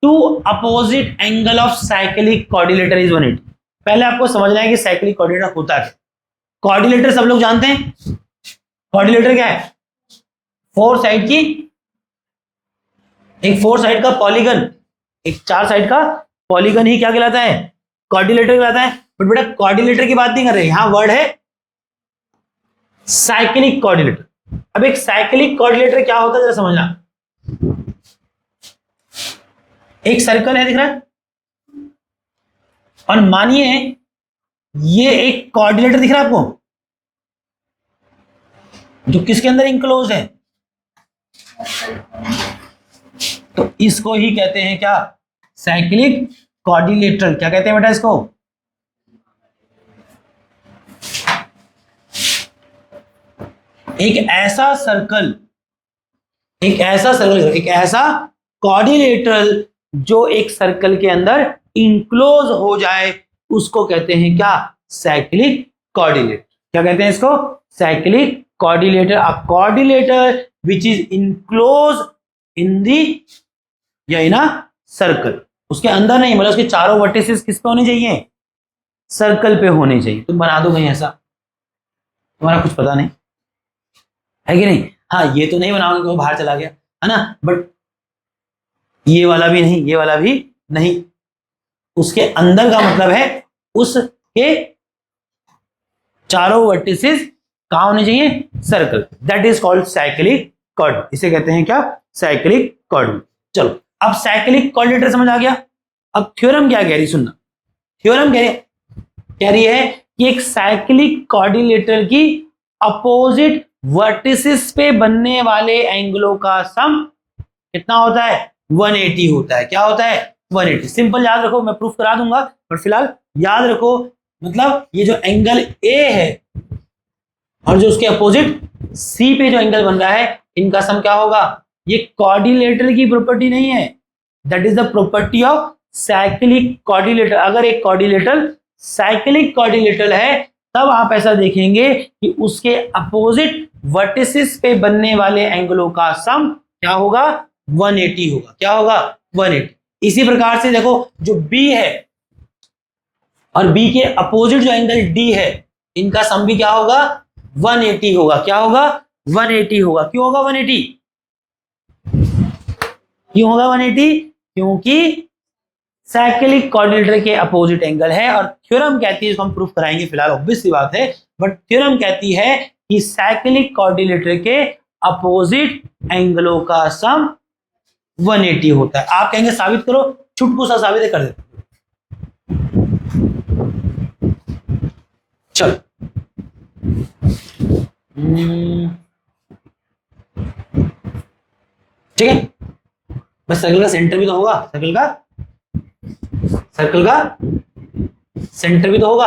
[SPEAKER 1] two opposite angle of cyclic coordinator is 180। पहले आपको समझना है कि साइक्लिक कोऑर्डिनेटर होता है। कोऑर्डिनेटर सब लोग जानते हैं, कोऑर्डिनेटर क्या है, फोर साइड की, एक फोर साइड का पॉलीगन, एक चार साइड का पॉलीगन ही क्या कहलाता है, कोऑर्डिनेटर कहलाता है। बट बेटा कोऑर्डिनेटर की बात नहीं कर रहे, यहां वर्ड है साइक्लिक कोऑर्डिनेटर। अब एक साइक्लिक कोऑर्डिनेटर क्या होता है जरा समझना। एक सर्कल है, दिख रहा है, और मानिए ये एक कोऑर्डिनेटर दिख रहा है आपको, जो किसके अंदर इंक्लोज है, तो इसको ही कहते हैं क्या, साइक्लिक कोऑर्डिनेटर। क्या कहते हैं बेटा इसको, एक ऐसा सर्कल, एक ऐसा कोऑर्डिनेटर जो एक सर्कल के अंदर इंक्लोज हो जाए, उसको कहते हैं क्या, साइक्लिक कोऑर्डिनेटर। क्या कहते हैं इसको, cyclic coordinator. A coordinator which is enclose in the या इन अ सर्कल, उसके अंदर नहीं, मतलब उसके चारों वर्टिसेस किस पे होने चाहिए, सर्कल पे होने चाहिए। तुम बना दो कहीं ऐसा, तुम्हारा कुछ पता नहीं है कि नहीं। हाँ ये तो नहीं बनाओगे कि वो बाहर चला गया, है ना, बट ये वाला भी नहीं, ये वाला भी नहीं, उसके अंदर का मतलब है उसके चारों वर्टिसेस कहां होने चाहिए, circle. That is called cyclic coordinator. इसे कहते हैं क्या, साइक्लिक कोऑर्डिनेटर। चलो अब साइक्लिक कोऑर्डिनेटर समझ आ गया। अब थ्योरम क्या कह रही, सुनना, थ्योरम कह रही है कि एक साइक्लिक कोऑर्डिनेटर की अपोजिट वर्टिसेस पे बनने वाले एंगलों का सम कितना होता है, 180 होता है। क्या होता है, 180। सिंपल याद रखो, मैं प्रूफ करा दूंगा, पर फिलहाल याद रखो, मतलब ये जो एंगल ए है और जो उसके अपोजिट सी पे जो एंगल बन रहा है, इनका सम क्या होगा। ये कोऑर्डिनेटर की प्रॉपर्टी नहीं है, that is the property of cyclic coordinator. अगर एक कोऑर्डिनेटर साइक्लिक कोऑर्डिनेटर है, तब आप ऐसा देखेंगे कि उसके अपोजिट वर्टिसेस पे बनने वाले एंगलों का सम क्या होगा, 180 होगा। क्या होगा, 180। इसी प्रकार से देखो जो बी है और बी के अपोजिट जो एंगल डी है, इनका सम भी क्या होगा, 180 होगा। क्या होगा, 180 होगा। क्यों होगा 180, क्यों होगा 180, क्योंकि साइक्लिक कोऑर्डिनेटर के अपोजिट एंगल है। और थ्योरम कहती है, इसको हम प्रूफ कराएंगे, फिलहाल ऑब्वियस सी बात है, बट थ्योरम कहती है कि साइक्लिक कोऑर्डिनेटर के अपोजिट एंगलों का सम 180 होता है। आप कहेंगे साबित करो, चुटकू सा साबित कर देते। चलो ठीक है, बस सर्कल का सेंटर भी तो होगा, सर्कल का सेंटर भी तो होगा।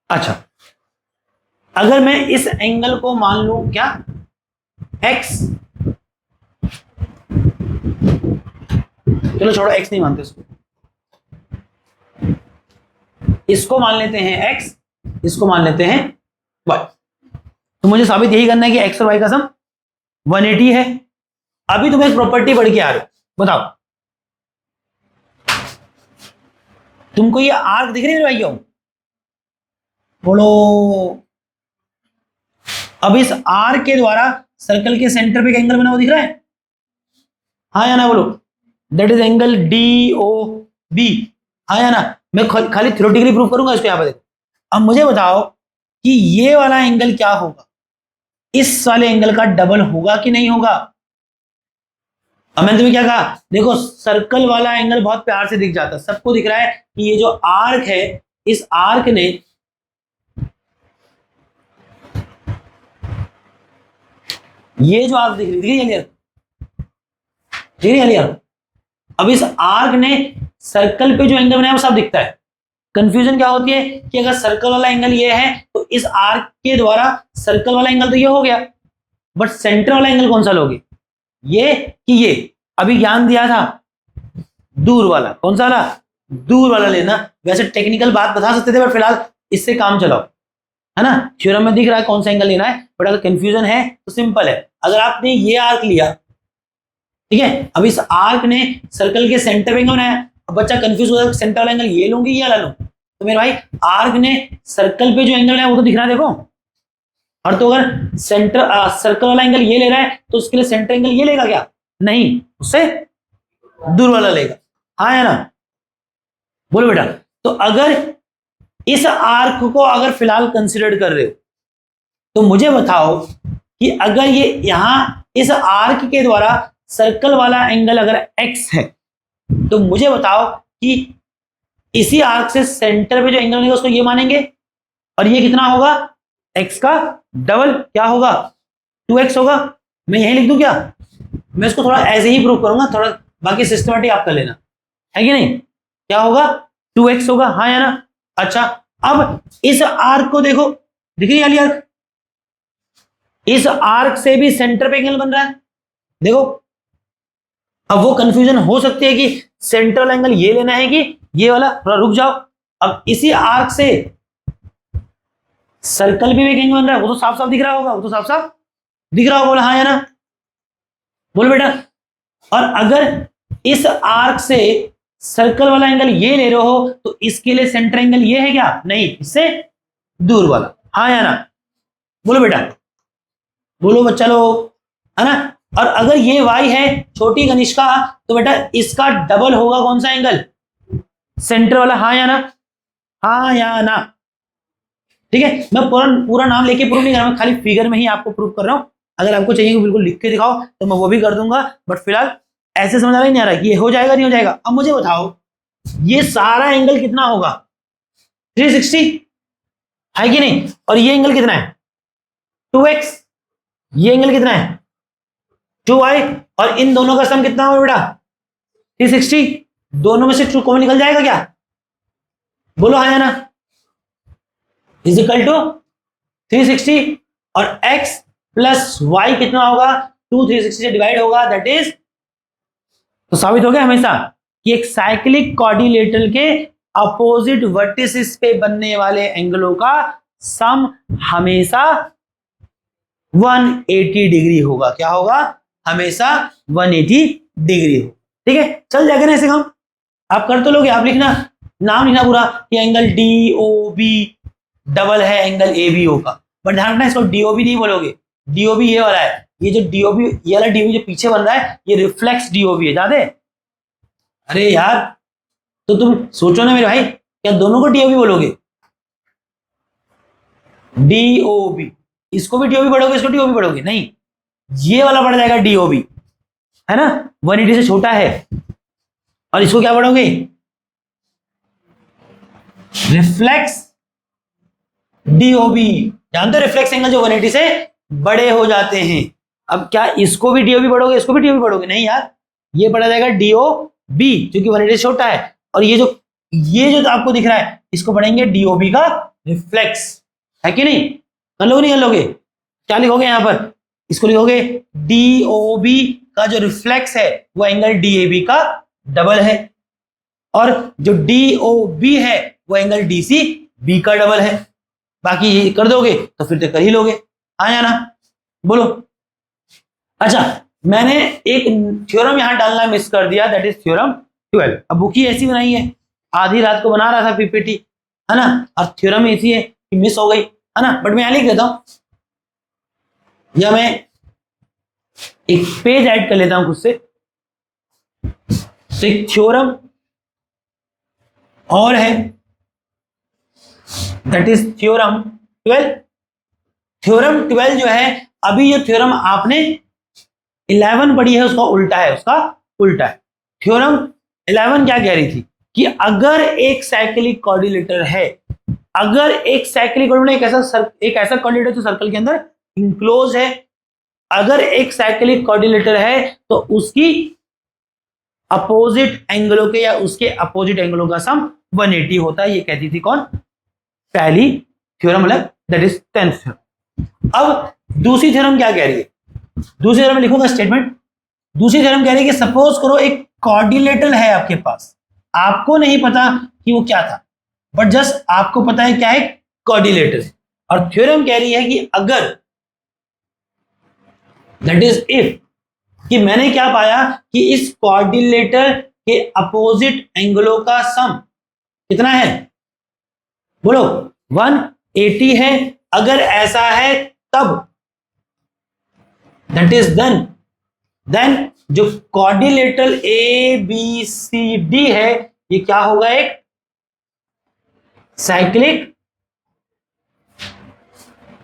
[SPEAKER 1] अच्छा, अगर मैं इस एंगल को मान लूं क्या, x, चलो छोड़ो x नहीं मानते इसको मान लेते हैं x, इसको मान लेते हैं y। तो मुझे साबित यही करना है कि x और y का सम 180 है। अभी तुम्हें एक प्रॉपर्टी पढ़ के आ रहे हो, बताओ तुमको ये आर्क दिख रही है भाई, बोलो। अब इस आर्क के द्वारा सर्कल के सेंटर पे एंगल बना हुआ दिख रहा है, हाँ या ना बोलो, that is angle D O B, हाँ या ना। मैं खाली थ्योरेटिकली प्रूव करूंगा इसको, यहाँ पे देखो। अब मुझे बताओ कि ये वाला एंगल क्या होगा, इस वाले एंगल का डबल होगा कि नहीं होगा। अब मैंने तुम्हें क्या कहा, देखो सर्कल वाला एंगल बहुत प्यार से दिख जाता है, सबको दिख रहा है कि ये जो आर्क है, इस आर्क ने ये जो आर्क दिख रही है, दिख रही है। अब इस आर्क ने सर्कल पे जो एंगल बनाया वो सब दिखता है। कंफ्यूजन क्या होती है कि अगर सर्कल वाला एंगल ये है तो इस आर्क के द्वारा सर्कल वाला एंगल तो ये हो गया, बट सेंटर वाला एंगल कौन सा लोगे, ये कि ये। अभी ज्ञान दिया था दूर वाला, कौन सा वाला, दूर वाला लेना। वैसे टेक्निकल बात बता सकते थे, बट फिलहाल इससे काम चलाओ, है ना। थ्योरम में दिख रहा है कौन सा एंगल लेना है, बट अगर कंफ्यूजन है तो सिंपल है। अगर आपने ये आर्क लिया, ठीक है, अब इस आर्क ने सर्कल के सेंटर पे एंगल बनाया, अब बच्चा कंफ्यूज हो जाएगा सेंटर वाला एंगल ये लूंगी या ला लूं। तो मेरे भाई आर्क ने सर्कल पे जो एंगल बनाया वो तो दिख रहा है, देखो। और तो अगर सेंटर सर्कल वाला एंगल ये ले रहा है तो उसके लिए सेंटर एंगल ये लेगा क्या, नहीं, उससे दूर वाला लेगा, हाँ या ना। बोलो बेटा। तो अगर इस आर्क को अगर फिलहाल कंसिडर कर रहे हो तो मुझे बताओ कि अगर ये यहां इस आर्क के द्वारा सर्कल वाला एंगल अगर x है, तो मुझे बताओ कि इसी आर्क से सेंटर पे जो एंगल बनेगा उसको ये मानेंगे, और ये कितना होगा, x का डबल क्या होगा, 2x होगा। मैं यही लिख दूं क्या, मैं इसको थोड़ा ऐसे ही प्रूव करूंगा, थोड़ा बाकी सिस्टमेटिक आप कर लेना, है कि नहीं। क्या होगा, 2x होगा, हाँ या ना। अच्छा, अब इस आर्क को देखो, दिख रही वाली आर्क, इस आर्क से भी सेंटर पे एंगल बन रहा है, देखो। अब वो कंफ्यूजन हो सकती है कि सेंट्रल एंगल ये लेना है कि ये वाला, थोड़ा रुक जाओ। अब इसी आर्क से सर्कल भी एक एंगल बन रहा है, वो तो साफ साफ दिख रहा होगा, वो तो साफ साफ दिख रहा होगा, बोला हाँ या ना, बोलो बेटा। और अगर इस आर्क से सर्कल वाला एंगल ये ले रहे हो तो इसके लिए सेंटर एंगल ये है क्या, नहीं, इससे दूर वाला, हाँ या ना, बोलो बेटा, बोलो बच्चा लोग, है ना। और अगर ये y है छोटी कनिष्का, तो बेटा इसका डबल होगा कौन सा एंगल, सेंटर वाला, हाँ या ना, हाँ या ना। ठीक है, मैं पूरा नाम लेके प्रूव नहीं कर रहा, मैं खाली फिगर में ही आपको प्रूव कर रहा हूं। अगर आपको चाहिए कि बिल्कुल लिख के दिखाओ तो मैं वो भी कर दूंगा, बट फिलहाल ऐसे समझ आ नहीं आ रहा कि ये हो जाएगा नहीं हो जाएगा। अब मुझे बताओ ये सारा एंगल कितना होगा, 360 है कि नहीं, और ये एंगल कितना है, 2x, ये एंगल कितना है, 2y, और इन दोनों का सम कितना होगा बेटा, 360। दोनों में से ट्रू कॉमन निकल जाएगा क्या, बोलो हाँ या ना, इज इक्वल टू 360, और x प्लस वाई कितना होगा, 2 360 से डिवाइड होगा, दैट इज। तो साबित हो गया हमेशा कि एक साइक्लिक क्वाड्रिलेटरल के अपोजिट वर्टिसेस पे बनने वाले एंगलों का सम हमेशा 180 डिग्री होगा। क्या होगा, हमेशा 180 डिग्री हो। ठीक है, चल जाएगा ना ऐसे काम, आप कर तो लोगे। आप लिखना, नाम लिखना पूरा कि angle D O B double है एंगल ए बी ओ का, बट ध्यान रखना इसको डीओबी नहीं बोलोगे, डीओबी ये वाला है, ये जो डीओबी, ये वाला डीओबी जो पीछे बन रहा है ये रिफ्लेक्स डीओबी है, याद है। अरे यार, तो तुम सोचो ना मेरे भाई, क्या दोनों को डीओबी बोलोगे, डीओबी, इसको भी डीओबी पढ़ोगे, इसको डीओबी पढ़ोगे, नहीं, ये वाला पड़ जाएगा डीओबी, है ना, 180 से छोटा है। और इसको क्या पढ़ोगे, रिफ्लेक्स डीओबी। जानते हो रिफ्लेक्स एंगल जो 180 से बड़े हो जाते हैं। अब क्या इसको भी डीओबी पढ़ोगे, इसको भी डीओबी पढ़ोगे, नहीं यार, ये पढ़ा जाएगा डीओबी क्योंकि 180 से छोटा है। और ये जो आपको दिख रहा है इसको पढ़ेंगे डीओबी का रिफ्लेक्स, है कि नहीं, कर लोगे नहीं कर लोगे, क्या लिखोगे यहां पर, इसको लिखोगे डीओबी का जो रिफ्लेक्स है वो एंगल डीएबी का डबल है, और जो डीओबी है वो एंगल डीसीबी का डबल है। बाकी ये कर दोगे तो फिर तो कर ही लोगे, हाँ या ना, बोलो। अच्छा, मैंने एक थ्योरम यहां डालना मिस कर दिया, दैट इज थ्योरम 12। अब बुक ही ऐसी बनाई है, आधी रात को बना रहा था पीपीटी, है ना, और थ्योरम ऐसी है कि मिस हो गई, है ना, बट मैं यहां लिख देता हूं, या मैं एक पेज ऐड कर लेता हूं खुद से, तो एक थ्योरम और है, दैट इज थ्योरम 12। थ्योरम 12 जो है, अभी जो थ्योरम आपने 11 पढ़ी है उसका उल्टा है, उसका उल्टा है। थ्योरम 11 क्या कह रही थी कि अगर एक साइक्लिक कोऑर्डिनेटर है, अगर एक साइक्लिक कोऑर्डिनेटर एक ऐसा कोऑर्डिनेटर जो सर्कल के अंदर इंक्लोज है, अगर एक साइक्लिक कोऑर्डिनेटर है तो उसकी अपोजिट एंगलों के या उसके अपोजिट एंगलों का सम 180 होता है। ये कहती थी कौन? पहली थ्योरम, मतलब दैट इज 10th थ्योरम। अब दूसरी थ्योरम क्या कह रही है? दूसरी थ्योरम में लिखूंगा स्टेटमेंट। दूसरी थ्योरम कह रही है कि सपोज करो एक कोऑर्डिनेटर है आपके पास, आपको नहीं पता कि वो क्या था, बट जस्ट आपको पता है क्या है, कोऑर्डिनेटर। और थ्योरम कह रही है कि अगर, दैट इज इफ, कि मैंने क्या पाया कि इस कोऑर्डिनेटर के अपोजिट एंगलों का सम कितना है, बोलो 180 है। अगर ऐसा है तब दैट इज देन जो coordinator A B C D है ये क्या होगा, एक साइक्लिक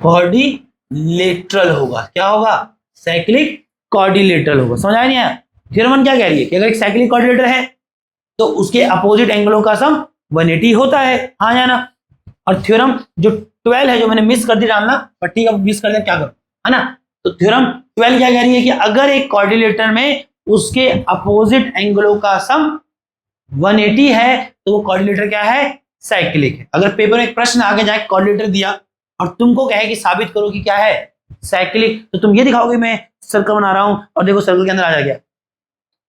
[SPEAKER 1] कोऑर्डिनेटरल होगा। क्या होगा? साइक्लिक कोऑर्डिनेटरल होगा। समझ आया नहीं आया? थ्योरम क्या कह रही है कि अगर एक साइक्लिक कोऑर्डिनेटर है तो उसके अपोजिट एंगलों का सम 180 होता है, हाँ या ना? और थ्योरम जो 12 है, जो मैंने मिस कर दी डालना, पर ठीक है मिस कर दिया, क्या करूं, है ना? तो थ्योरम 12 क्या कह रही है कि अगर एक कोऑर्डिनेटर में उसके अपोजिट एंगलों का सम 180 है तो वो कोऑर्डिनेटर क्या है, साइक्लिक है। अगर पेपर में एक प्रश्न आगे जाए कोऑर्डिनेटर दिया और तुमको कहे कि साबित करो कि क्या है, साइक्लिक, तो तुम ये दिखाओगे मैं सर्कल बना रहा हूं और देखो सर्कल के अंदर आ जा गया।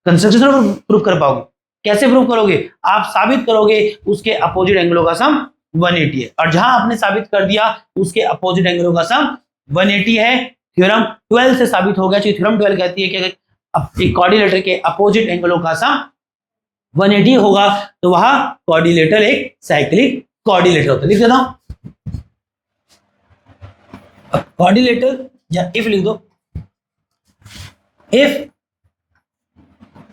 [SPEAKER 1] कंस्ट्रक्शन प्रूफ कर पाओगे? कैसे प्रूफ करोगे? आप साबित करोगे उसके अपोजिट एंगलों का सम 180 है, और जहां आपने साबित कर दिया उसके अपोजिट एंगलों का सम 180 है, थ्योरम 12 से साबित हो गया। थ्योरम 12 कहती है कि अगर एक कोऑर्डिनेटर के अपोजिट एंगलों का सम 180 होगा तो वह कोऑर्डिनेटर एक साइक्लिक कोऑर्डिनेटर होता है। लिख देता हूं, कोऑर्डिनेटर या इफ लिख दो, if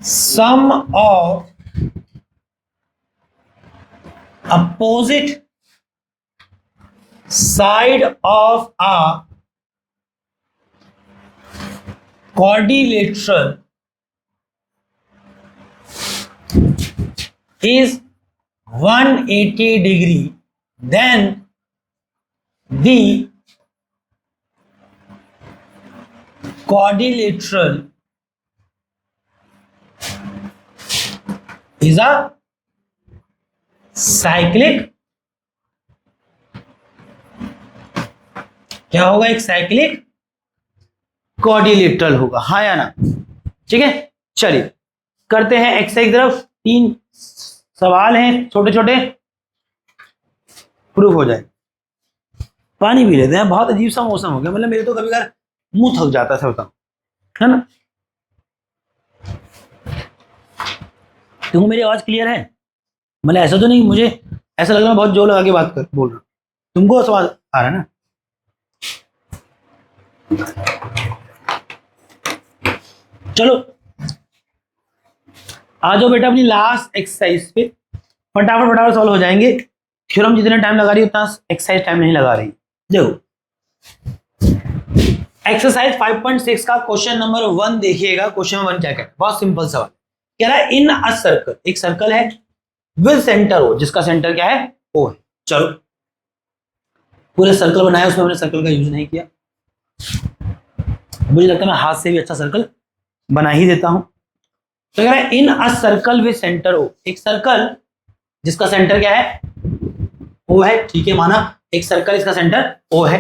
[SPEAKER 1] sum of opposite side of a quadrilateral is 180 degree, then the quadrilateral is a cyclic, क्या होगा, एक साइक्लिक कोऑर्डिनेटरल होगा, हाँ या ना? ठीक है, चलिए करते हैं एक्सरसाइज की तरफ। 3 सवाल हैं छोटे छोटे, प्रूफ हो जाए। पानी पी लेते हैं, बहुत अजीब सा मौसम हो गया, मतलब मेरे तो कभी कभार मुंह थक जाता था, बताओ, है ना? तुमको मेरी आवाज क्लियर है? मतलब ऐसा तो नहीं मुझे ऐसा लग रहा है बहुत जोर लगा के बात कर बोल रहा हूं, तुमको आवाज आ रहा है ना? चलो आ जाओ बेटा अपनी लास्ट एक्सरसाइज पे, फटाफट सॉल्व हो जाएंगे। थ्योरम जितना टाइम लगा रही है उतना एक्सरसाइज टाइम नहीं लगा रही। देखो एक्सरसाइज 5.6 का क्वेश्चन नंबर 1 देखिएगा। क्वेश्चन नंबर 1 क्या कहता है, बहुत सिंपल सवाल कह रहा है, इन अ सर्कल, एक सर्कल है विद सेंटर ओ, जिसका सेंटर क्या है, ओ है। चलो पूरे सर्कल बनाया, उसमें हमने सर्कल का यूज नहीं किया, मुझे लगता है मैं हाथ से भी अच्छा सर्कल बना ही देता हूं। तो कह रहा है in a circle with centre O, एक सर्कल जिसका सेंटर क्या है, ओ है, ठीक है माना, एक सर्कल इसका सेंटर ओ है।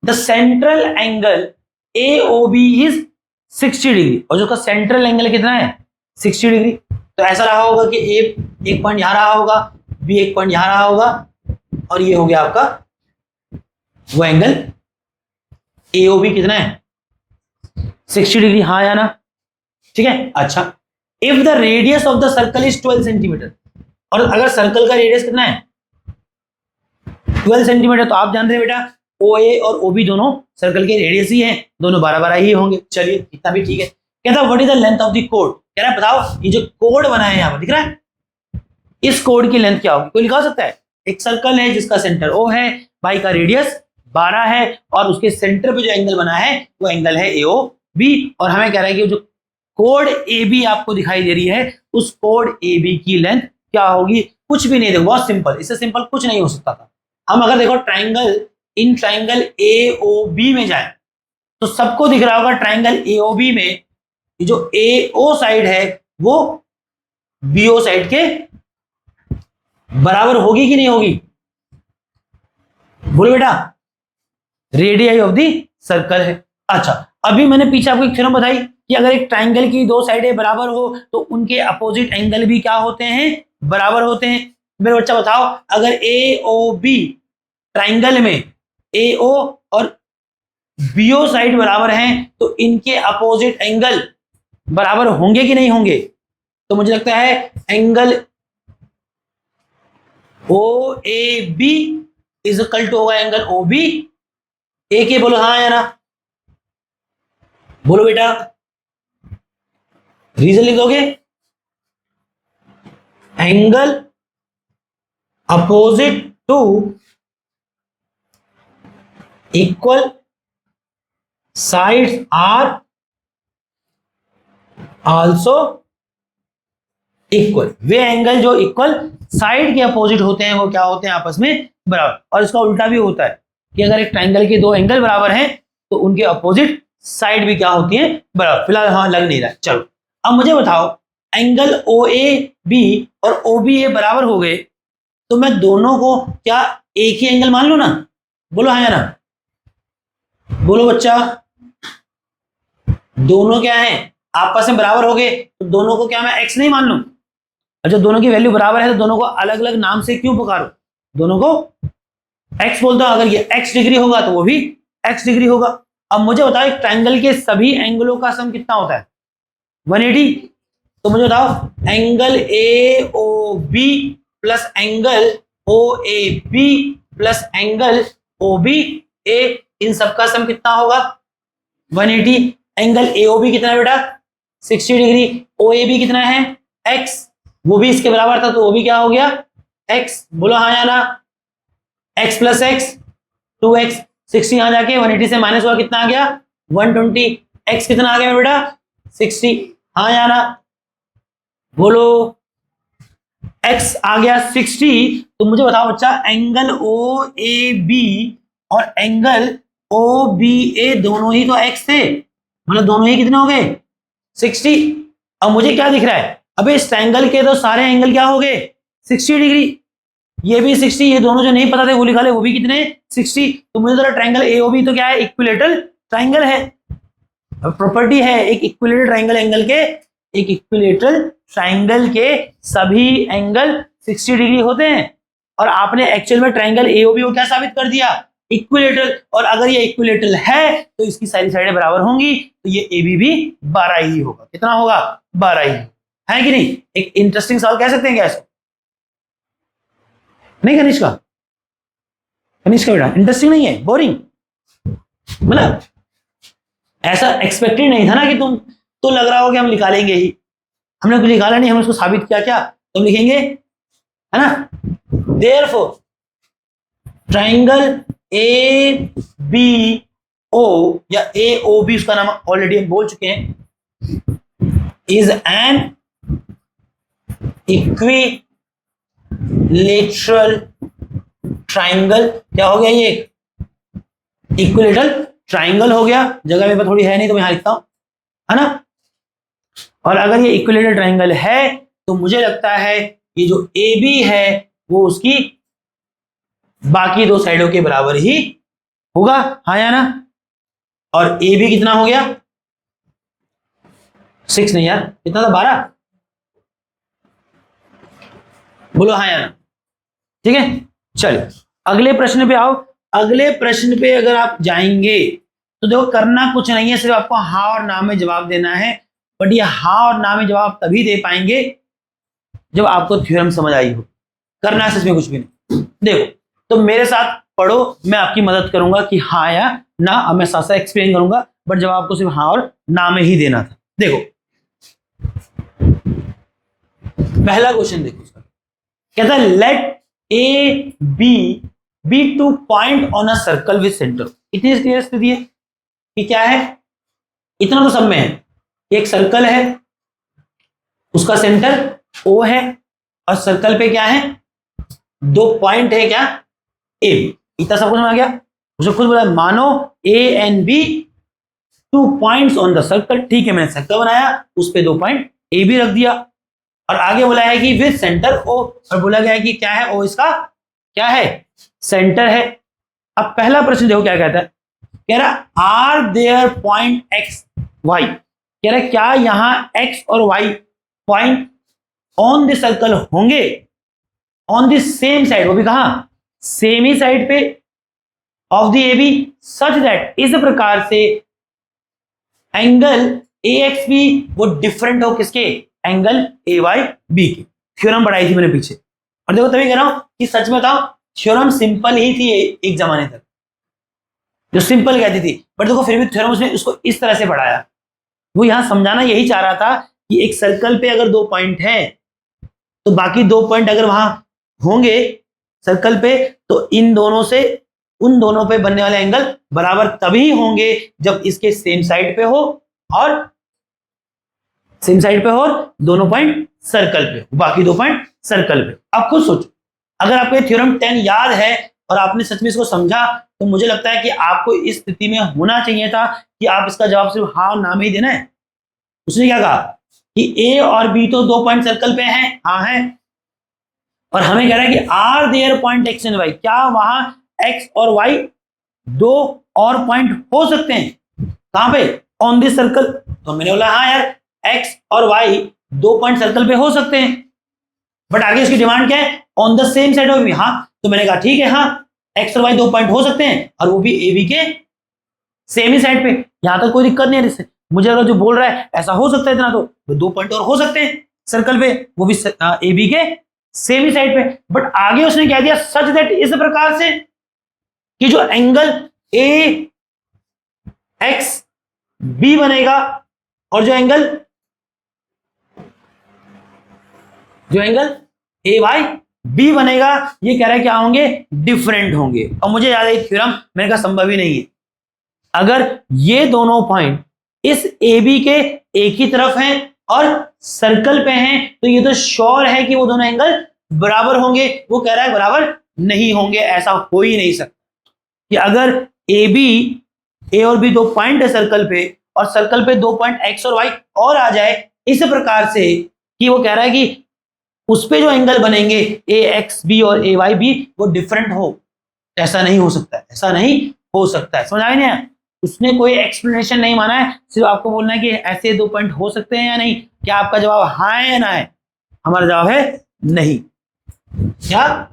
[SPEAKER 1] The central angle A O B is 60 degree, और जो सेंट्रल एंगल कितना है, 60 डिग्री। तो ऐसा रहा होगा कि ए एक पॉइंट यहां रहा होगा, बी एक पॉइंट यहां रहा होगा, और ये हो गया आपका वो एंगल ए ओ बी कितना है, 60 डिग्री, हाँ या ना? ठीक है, अच्छा if the radius of the circle is 12 centimetre, और अगर सर्कल का रेडियस कितना है 12 सेंटीमीटर, तो आप जान रहे हैं बेटा ओ ए और ओ बी दोनों सर्कल के रेडियस ही हैं, दोनों 12-12 ही होंगे। चलिए इतना भी ठीक है। कहता what is the length of the code, कह रहा है बताओ ये जो कोड बना है यहाँ पर दिख रहा है, इस कोड की लेंथ क्या होगी, कोई लिखा सकता है। एक सर्कल है जिसका सेंटर O है, बाई का रेडियस 12 है और उसके सेंटर पे जो एंगल बना है वो एंगल है AOB, और हमें कह रहा है कि जो कोड AB आपको दिखाई दे रही है उस कोड AB की लेंथ क्या होगी। कुछ भी नहीं, देखो बहुत सिंपल, इससे सिंपल कुछ नहीं हो सकता था। हम अगर देखो ट्राइंगल इन ट्राइंगल AOB में जाए तो सबको दिख रहा होगा ट्राइंगल AOB में जो AO साइड है वो BO साइड के बराबर होगी कि नहीं होगी, बोलो बेटा। रेडियस ऑफ द सर्कल है। अच्छा, अभी मैंने पीछे आपको एक थ्योरम बताई कि अगर एक ट्राइंगल की दो साइडें बराबर हो तो उनके अपोजिट एंगल भी क्या होते हैं, बराबर होते हैं। मेरे बच्चा बताओ, अगर AOB ट्राइंगल में AO और BO साइड बराबर हैं तो इनके अपोजिट एंगल बराबर होंगे कि नहीं होंगे, तो मुझे लगता है angle OAB is equal to होगा एंगल OB AK, बोलो हाँ या ना, बोलो बेटा। रीजन लिख दोगे, angle opposite to equal sides are also equal. वे एंगल जो इक्वल साइड के अपोजिट होते हैं वो क्या होते हैं, आपस में बराबर। और इसका उल्टा भी होता है कि अगर एक ट्राइंगल के दो एंगल बराबर हैं तो उनके अपोजिट साइड भी क्या होती है, बराबर। फिलहाल हाँ लग नहीं रहा है, चलो अब मुझे बताओ एंगल OAB और OBA बराबर हो गए तो मैं दोनों को क्या एक ही एंगल मान लू ना, बोलो हाँ या ना, बोलो बच्चा। दोनों क्या है, आपस में बराबर हो गए तो दोनों को क्या मैं x नहीं मान लूं। अच्छा, दोनों की वैल्यू बराबर है तो दोनों को अलग अलग नाम से क्यों पुकारो, दोनों को x बोलता हूं। अगर ये x डिग्री होगा तो वो भी x डिग्री होगा। अब मुझे बताओ एक ट्राइंगल के सभी एंगलों का सम कितना होता है, 180। तो मुझे बताओ angle AOB plus angle OAB plus angle OBA, इन सबका सम कितना होगा, 180। एंगल AOB कितना है बेटा, 60 डिग्री। OAB कितना है, x, वो भी इसके बराबर था तो वो भी क्या हो गया, x, बोलो हाँ या ना। x प्लस x 2x, 60 यहां जाके 180 से माइनस हुआ, कितना आ गया 120। x कितना आ गया बेटा 60, हाँ या ना, बोलो। x आ गया 60। तो मुझे बताओ बच्चा एंगल OAB और एंगल OBA दोनों ही तो x थे, मतलब दोनों ही कितने हो गए 60। अब मुझे क्या दिख रहा है, अबे इस ट्रायंगल के तो सारे एंगल क्या हो गए 60 डिग्री, ये भी 60, ये दोनों जो नहीं पता थे वो लिखा ले, वो भी कितने 60। तो मुझे तो ट्रायंगल AOB तो क्या है, इक्विलेटरल ट्रायंगल है। प्रॉपर्टी है एक इक्विलेटरल ट्रायंगल एंगल के, एक इक्विलेटरल ट्रायंगल के सभी एंगल 60 डिग्री होते हैं। और आपने एक्चुअल में ट्रायंगल AOB को क्या साबित कर दिया, इक्विलेटरल। और अगर ये इक्विलेटरल है तो इसकी सारी साइडें बराबर होंगी, तो ये AB भी 12 ही होगा। कितना होगा, 12 ही है कि नहीं। एक इंटरेस्टिंग सवाल कह सकते हैं क्या ऐसा, नहीं कनिष्का, कनिष्का बेटा इंटरेस्टिंग नहीं है, बोरिंग, मतलब ऐसा एक्सपेक्टेड नहीं था ना कि तुम तो लग रहा हो कि हम निकालेंगे ही, हमने कुछ निकाला नहीं, हमने उसको साबित किया, क्या तुम लिखेंगे, है ना। देयरफॉर ट्रायंगल ABO या AOB, उसका नाम ऑलरेडी हम बोल चुके हैं, इज एन इक्विलेटरल ट्रायंगल। क्या हो गया, ये इक्विलेटरल ट्रायंगल हो गया। जगह मेरे पास थोड़ी है नहीं तो मैं यहां लिखता हूं, है ना। और अगर ये इक्विलेटरल ट्रायंगल है तो मुझे लगता है ये जो AB है वो उसकी बाकी दो साइडों के बराबर ही होगा, हाँ या ना। और AB कितना हो गया 6 नहीं यार, कितना था 12, बोलो हाँ या ना। ठीक है, चलिए अगले प्रश्न पे आओ। अगले प्रश्न पे अगर आप जाएंगे तो देखो करना कुछ नहीं है, सिर्फ आपको हाँ और ना में जवाब देना है। बट ये हाँ और ना में जवाब तभी दे पाएंगे जब आपको थ्योरम समझ आई हो। करना है इसमें कुछ भी नहीं। देखो तो मेरे साथ पढ़ो, मैं आपकी मदद करूंगा कि हाँ या ना। अब मैं साथ साथ एक्सप्लेन करूंगा, बट जवाब आपको सिर्फ हाँ और ना में ही देना था। देखो पहला क्वेश्चन देखो उसका, कहता है let A B two point on a circle with centre. इतनी क्लियर स्थिति है कि क्या है, इतना तो सब में है, एक सर्कल है, उसका सेंटर O है और सर्कल पे क्या है, दो पॉइंट है, क्या ए बी। इतना सब कुछ आ गया। उसे खुद बोला मानो A and B 2 points on the circle. ठीक है, मैंने सर्कल बनाया, उस पे 2 पॉइंट ए बी रख दिया और आगे बोला है कि विद सेंटर O, और बोला गया है कि क्या है, O इसका क्या है, सेंटर है। अब पहला प्रश्न देखो क्या कहता है, कह रहा are there point X Y, कह रहा क्या यहां एक्स और Y point on the circle होंगे, ऑन द सेम साइड, वो भी कहां, सेम ही साइड पे of the A B, such that, इस प्रकार से एंगल ए एक्स बी वो डिफरेंट हो किसके, एंगल ए वाई बी के। थ्योरम पढ़ाई थी मैंने पीछे, और देखो तभी कह रहा हूं कि सच में बताओ थ्योरम सिंपल ही थी एक जमाने तक, जो सिंपल कहती थी, बट देखो फिर भी थ्योरम उसने उसको इस तरह से पढ़ाया। वो यहां समझाना यही चाह रहा था कि एक सर्कल पे अगर 2 पॉइंट है तो बाकी 2 पॉइंट अगर वहां होंगे सर्कल पे, तो इन दोनों से उन दोनों पे बनने वाले एंगल बराबर तभी होंगे जब इसके सेम साइड पे हो और सेम साइड पे हो और दोनों पॉइंट सर्कल पे, बाकी 2 पॉइंट सर्कल पे। अब खुद सोचो, अगर आपको ये थ्योरम 10 याद है और आपने सच में इसको समझा, तो मुझे लगता है कि आपको इस स्थिति में होना चाहिए था कि आप इसका जवाब सिर्फ हाँ ना में ही देना है। उसने क्या कहा कि ए और बी तो 2 पॉइंट सर्कल पे हैं, हाँ है, और हमें कह रहा है कि are there point X and Y, क्या वहां एक्स और वाई 2 और पॉइंट हो सकते हैं, कहां पे, ऑन दिस सर्कल। तो मैंने बोला हाँ यार, एक्स और वाई 2 पॉइंट सर्कल पे हो सकते हैं, बट आगे उसकी डिमांड क्या है, on the same side of B. हाँ, तो मैंने कहा ठीक है, हाँ एक्स और वाई 2 पॉइंट हो सकते हैं और वो भी ए बी के सेम ही साइड पे, यहां तक कोई दिक्कत नहीं है इससे। मुझे अगर जो बोल रहा है ऐसा हो सकता है इतना, तो 2 पॉइंट और हो सकते हैं सर्कल पे, वो भी ए बी के सेम ही साइड पे। बट आगे उसने क्या दिया, सच दैट, इस प्रकार से कि जो एंगल ए एक्स बी बनेगा और जो एंगल ए वाई बी बनेगा, ये कह रहा है क्या होंगे, डिफरेंट होंगे। और मुझे याद है थ्योरम मैंने कहा संभव ही नहीं है, अगर ये दोनों पॉइंट इस ए बी के एक ही तरफ हैं और सर्कल पे हैं, तो ये तो श्योर है कि वो दोनों एंगल बराबर होंगे। वो कह रहा है बराबर नहीं होंगे, ऐसा हो ही नहीं सकता कि अगर ए और बी 2 पॉइंट है सर्कल पे और सर्कल पे 2 पॉइंट एक्स और वाई और आ जाए, इस प्रकार से कि वो कह रहा है कि उस पे जो एंगल बनेंगे ए एक्स बी और ए वाई बी वो डिफरेंट हो, ऐसा नहीं हो सकता है, ऐसा नहीं हो सकता है। समझ आया नहीं? उसने कोई एक्सप्लेनेशन नहीं माना है, सिर्फ आपको बोलना है कि ऐसे 2 पॉइंट हो सकते हैं या नहीं। क्या आपका जवाब हाँ है या ना है? हमारा जवाब है नहीं। क्या?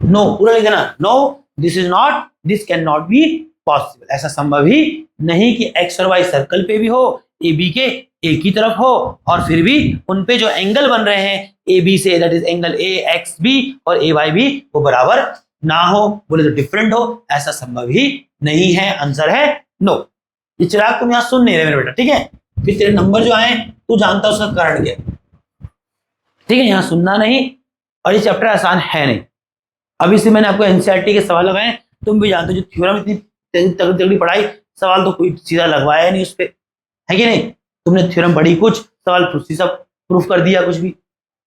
[SPEAKER 1] नो, पूरा लिख देना, no this is not, this can not be possible. ऐसा संभव ही नहीं कि एक्स और वाई सर्कल पे भी हो, ए बी के एक ही तरफ हो और फिर भी उन पे जो एंगल बन रहे हैं ए बी से, that is angle A X B और ए वाई बी, वो बराबर ना हो, बोले तो डिफरेंट हो, ऐसा संभव ही नहीं है। आंसर है नो। ये चिराग तुम यहां सुन नहीं रहे मेरे बेटा, ठीक है? फिर तेरे नंबर जो आए तू जानता उसका कारण क्या, ठीक है? यहां सुनना नहीं, और ये चैप्टर आसान है नहीं। अभी से मैंने आपको एनसीईआरटी के सवाल लगाए, तुम भी जानते हो, जो थ्योरम इतनी तगड़ी पढ़ाई, सवाल तो कोई सीधा लगवाया नहीं उस पर, है कि नहीं? तुमने थ्योरम पढ़ी, कुछ सवाल सब प्रूफ कर दिया, कुछ भी,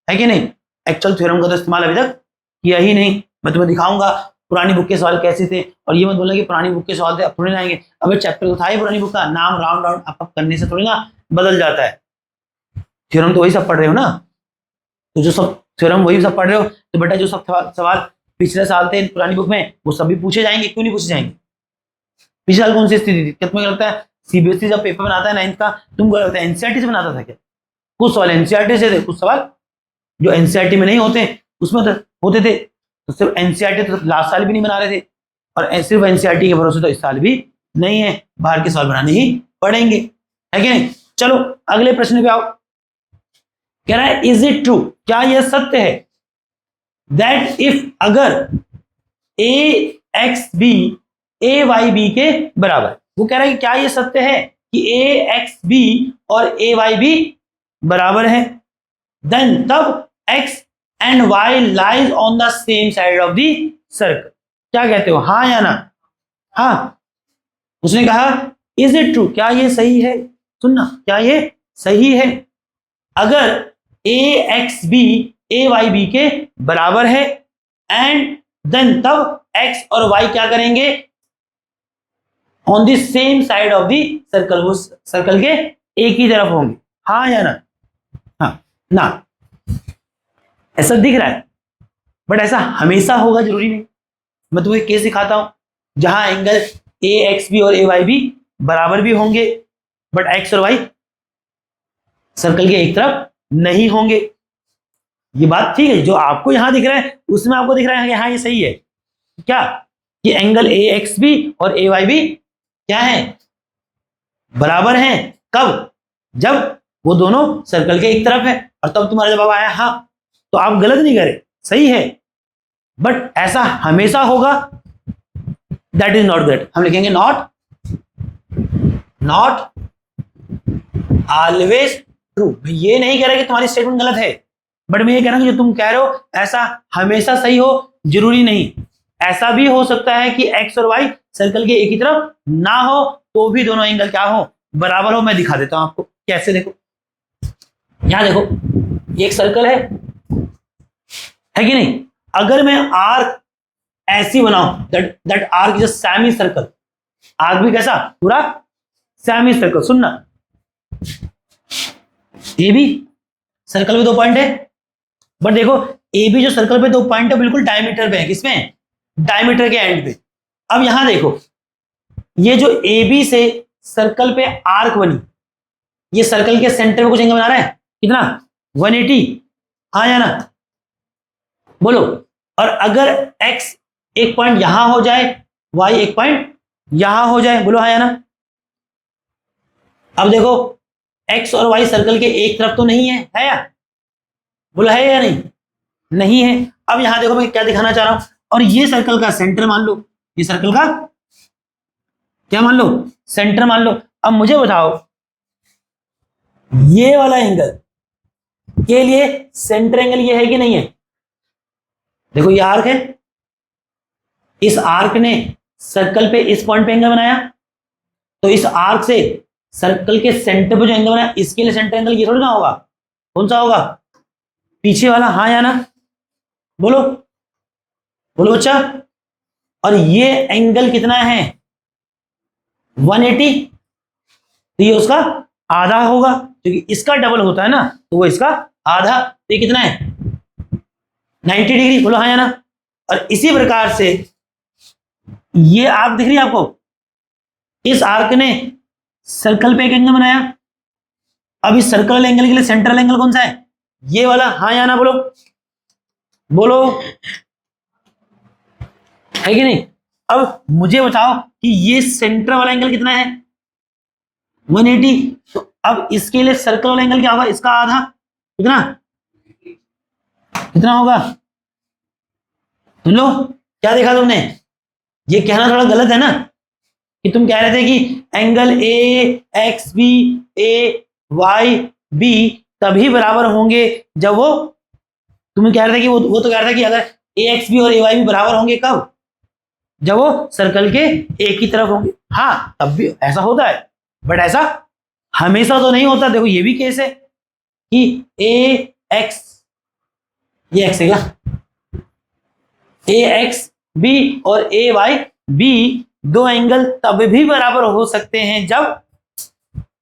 [SPEAKER 1] है कि नहीं? एक्चुअल थ्योरम का तो इस्तेमाल अभी तक किया ही नहीं। मैं तुम्हें दिखाऊंगा पुरानी बुक के सवाल कैसे थे, और ये मत बोलना कि पुरानी बुक के सवाल थे अब थोड़ी ना आएंगे। अब चैप्टर तो था ही पुरानी बुक का, नाम राउंड राउंड अप करने से थोड़ी ना बदल जाता है। थ्योरम तो वही सब पढ़ रहे हो ना, तो जो सब थ्योरम वही सब पढ़ रहे हो, तो बेटा जो सब सवाल पिछले साल थे पुरानी बुक में वो सभी पूछे जाएंगे, क्यों नहीं पूछे जाएंगे? पिछले साल कौन सी स्थिति थी? क्या तुम्हें लगता है सीबीएसई जब पेपर बनाता है 9th का, तुमको लगता है एनसीईआरटी से बनाता था क्या? कुछ सवाल एनसीईआरटी से थे, कुछ सवाल जो एनसीईआरटी में नहीं होते उसमें तो होते थे। तो सिर्फ एनसीईआरटी तो लास्ट साल भी नहीं बना रहे थे, और सिर्फ एनसीईआरटी के भरोसे तो इस साल भी नहीं है, बाहर के सवाल बनाने ही पड़ेंगे, है कि नहीं? चलो अगले प्रश्न पे आओ। कह रहा है इज इट ट्रू, क्या यह सत्य है, दैट इफ, अगर A X B A Y B के बराबर, वो कह रहा है कि क्या ये सत्य है कि ए एक्स बी और ए वाई भी बराबर है, देन तब X and Y lies on the same side of the circle. क्या कहते हो, हाँ या ना? हाँ। उसने कहा इज इट ट्रू, क्या ये सही है? सुनना, क्या ये सही है? अगर A X B A Y B के बराबर है एंड देन तब एक्स और वाई क्या करेंगे, on the same side of the circle, वो सर्कल के एक ही तरफ होंगे, हाँ या ना? हाँ ना। ऐसा दिख रहा है, बट ऐसा हमेशा होगा जरूरी नहीं। मैं तुम्हें केस दिखाता हूं जहां एंगल ए एक्स बी और ए वाई बी बराबर भी होंगे, बट एक्स और वाई सर्कल के एक तरफ नहीं होंगे। ये बात ठीक है, जो आपको यहां दिख रहा है उसमें आपको दिख रहा है कि हाँ ये सही है। क्या कि एंगल ए एक्स बी और ए वाई बी क्या है, बराबर हैं। कब? जब वो दोनों सर्कल के एक तरफ है। और तब तुम्हारा जवाब आया हाँ, तो आप गलत नहीं करे, सही है। बट ऐसा हमेशा होगा, दैट इज नॉट ग्रेट। हम लिखेंगे नॉट ऑलवेज ट्रू। ये नहीं कह रहा कि तुम्हारी स्टेटमेंट गलत है, बट मैं ये कह रहा हूं कि जो तुम कह रहे हो ऐसा हमेशा सही हो जरूरी नहीं। ऐसा भी हो सकता है कि एक्स और वाई सर्कल के एक ही तरफ ना हो तो भी दोनों एंगल क्या हो, बराबर हो। मैं दिखा देता हूं आपको कैसे। देखो यहां देखो, ये एक सर्कल है कि नहीं? अगर मैं आर्क ऐसी बनाऊं, that arc is a semi circle. Arc भी कैसा, पूरा सेमी सर्कल। सुनना, ए बी सर्कल में 2 पॉइंट है, बट देखो ए बी जो सर्कल पे 2 पॉइंट है बिल्कुल डायमीटर पे है। किसमें? डायमीटर के एंड पे। अब यहां देखो, ये जो ए बी से सर्कल पे आर्क बनी, ये सर्कल के सेंटर में कुछ एंगल बना रहा है, कितना? 180, हाँ या ना? बोलो। और अगर x एक पॉइंट यहां हो जाए, y एक पॉइंट यहां हो जाए, बोलो हाँ या ना? अब देखो x और y सर्कल के एक तरफ तो नहीं है या? बोलो है या नहीं? नहीं है। अब यहां देखो मैं क्या दिखाना चाह रहा हूं, और ये सर्कल का सेंटर मान लो, ये सर्कल का क्या मान लो, सेंटर मान लो। अब मुझे बताओ, ये वाला एंगल के लिए सेंटर एंगल ये है कि नहीं है? देखो ये आर्क है, इस आर्क ने सर्कल पे इस पॉइंट पे एंगल बनाया, तो इस आर्क से सर्कल के सेंटर पे जो एंगल बनाया, इसके लिए सेंटर एंगल ये थोड़ी ना होगा। कौन सा होगा? पीछे वाला, हाँ या ना? बोलो बोलो बच्चा। और ये एंगल कितना है? 180, तो ये उसका आधा होगा, क्योंकि इसका डबल होता है ना, तो वो इसका आधा। तो ये कितना है? 90 डिग्री। बोलो हाँ या ना? और इसी प्रकार से ये आर्क दिख रही है आपको, इस आर्क ने सर्कल पे एक एंगल बनाया। अब इस सर्कल एंगल के लिए सेंट्रल एंगल कौन सा है? ये वाला, हाँ या ना? बोलो बोलो, है कि नहीं? अब मुझे बताओ कि ये सेंटर वाला एंगल कितना है? 180। तो अब इसके लिए सर्कल वाला एंगल क्या होगा? इसका आधा। कितना कितना होगा? सुन लो, क्या देखा तुमने? ये कहना थोड़ा गलत है ना, कि तुम कह रहे थे कि angle A X B A Y B तभी बराबर होंगे जब वो, तुम कह रहे थे कि वो तो कह रहा था कि अगर ए एक्स बी और ए वाई बी बराबर होंगे कब? जब वो सर्कल के एक ही तरफ होंगे। हाँ तब भी ऐसा होता है, बट ऐसा हमेशा तो नहीं होता। देखो ये भी केस है कि ए एक्स, ये एक्स है क्या, ए एक्स बी और ए वाई बी दो एंगल तब भी बराबर हो सकते हैं जब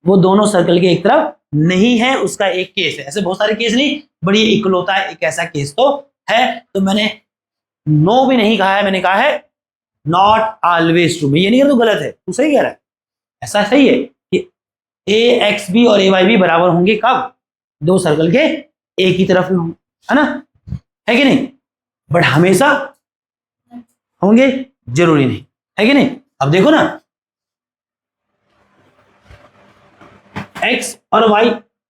[SPEAKER 1] वो दोनों सर्कल के एक तरफ नहीं है। उसका एक केस है, ऐसे बहुत सारे केस नहीं, बड़ी इकलौता है एक ऐसा केस तो है। तो मैंने नो भी नहीं कहा है, मैंने कहा है नॉट ऑलवेज ट्रू। मैं ये नहीं कह रहा तू गलत है, तू सही कह रहा है। ऐसा सही है कि ए एक्स बी और ए वाई बी बराबर होंगे कब? दो सर्कल के एक ही तरफ में होंगे, है ना? है कि नहीं? बट हमेशा होंगे जरूरी नहीं, है कि नहीं? अब देखो ना, एक्स और वाई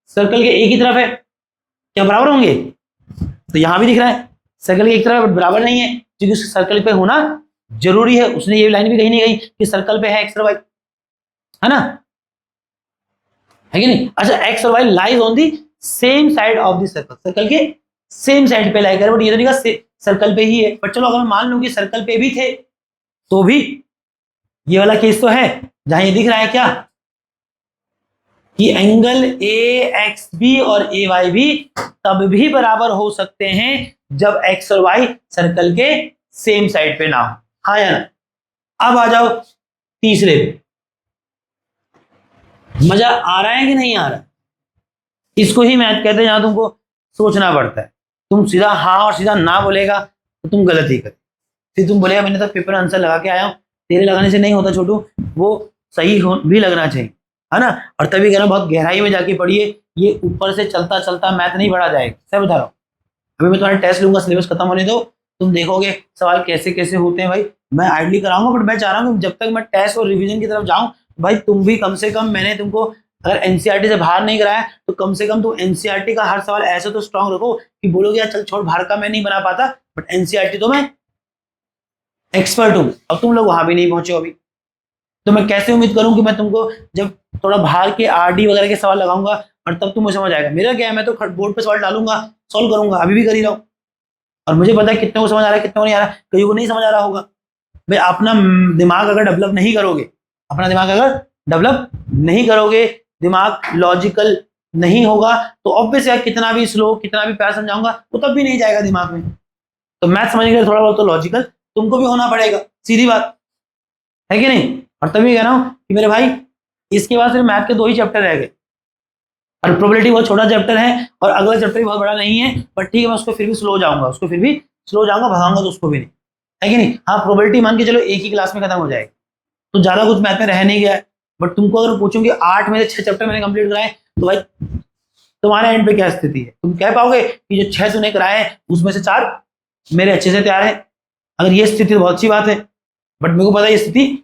[SPEAKER 1] सर्कल के एक ही तरफ है, क्या बराबर होंगे? तो यहां भी दिख रहा है सर्कल के एक तरफ बट बराबर नहीं है, क्योंकि उस सर्कल पे होना जरूरी है। उसने ये लाइन भी कहीं नहीं गई कि सर्कल पे है एक्स और वाई, है ना? है कि नहीं। अच्छा, एक्स और Y lies on the same side of the circle, circle के सेम साइड पे लाई कर, बट ये तो नहीं कहा सर्कल पे ही है। बट चलो अगर मैं मान लूं कि सर्कल पे भी थे तो भी ये वाला केस तो है जहां ये दिख रहा है क्या कि एंगल ए एक्स बी और ए वाई भी तब भी बराबर हो सकते हैं जब एक्स और वाई सर्कल के सेम साइड पे ना हो। हाँ या ना। अब आ जाओ तीसरे पे। मजा आ रहा है कि नहीं आ रहा? इसको ही मैथ कहते हैं जहां तुमको सोचना पड़ता है। तुम सीधा हाँ और सीधा ना बोलेगा तो तुम गलत ही कर, फिर तुम बोलेगा मैंने तो पेपर आंसर लगा के आया हूं। तेरे लगाने से नहीं होता छोटू, वो सही भी लगना चाहिए, है ना। और तभी कहना बहुत गहराई में जाके पढ़िए, ये ऊपर से चलता चलता मैथ नहीं पढ़ा जाएगा। सही बता रहा हूँ। अभी मैं तुम्हारा टेस्ट लूंगा, सिलेबस खत्म होने दो, तुम देखोगे सवाल कैसे कैसे होते हैं भाई। मैं आइडली कराऊंगा, बट मैं चाह रहा हूँ जब तक मैं टेस्ट और रिवीजन की तरफ जाऊं भाई तुम भी कम से कम, मैंने तुमको अगर एनसीईआरटी से बाहर नहीं कराया तो कम से कम तुम एनसीईआरटी का हर सवाल ऐसे तो स्ट्रांग रखो कि बोलोगे यार चल छोड़ बाहर का मैं नहीं बना पाता, बट एनसीईआरटी तो मैं एक्सपर्ट हूं। अब तुम लोग वहां भी नहीं पहुंचे अभी, तो मैं कैसे उम्मीद करूं कि मैं तुमको जब थोड़ा बाहर के आरडी वगैरह के सवाल लगाऊंगा और तब तुम्हें समझ आएगा। मेरा क्या है, मैं तो बोर्ड पे सवाल डालूंगा, सॉल्व करूंगा, अभी भी कर ही रहा हूं और मुझे पता है कितने को समझ आ रहा है कितने को नहीं आ रहा है। कहीं को नहीं समझ आ रहा होगा भाई। अपना दिमाग अगर डेवलप नहीं करोगे, अपना दिमाग अगर डेवलप नहीं करोगे, दिमाग लॉजिकल नहीं होगा तो ऑब्वियस यार कितना भी स्लो कितना भी प्यार समझाऊंगा वो तब भी नहीं जाएगा दिमाग में। तो मैथ समझने के लिए थोड़ा बहुत तो लॉजिकल तुमको भी होना पड़ेगा, सीधी बात है कि नहीं। और तभी कह रहा हूं कि मेरे भाई इसके बाद सिर्फ मैथ के 2 ही चैप्टर रह गए और प्रोबेबिलिटी बहुत छोटा चैप्टर है और अगला चैप्टर भी बहुत बड़ा नहीं है, बट ठीक है मैं उसको फिर भी स्लो जाऊंगा, भगाऊंगा तो उसको भी नहीं, है कि नहीं। हाँ प्रोबेबिलिटी मान के चलो एक ही क्लास में खत्म हो जाएगी तो ज्यादा कुछ मैथ में रह नहीं गया है। बट तुमको अगर पूछूंगी 8 में से 6 चैप्टर मैंने कंप्लीट कराए तो भाई तुम्हारे एंड पे क्या स्थिति है, तुम कह पाओगे कि जो 6 तूने कराए उसमें से 4 मेरे अच्छे से तैयार है। अगर ये स्थिति तो बहुत अच्छी बात है, बट मेरे को पता है ये स्थिति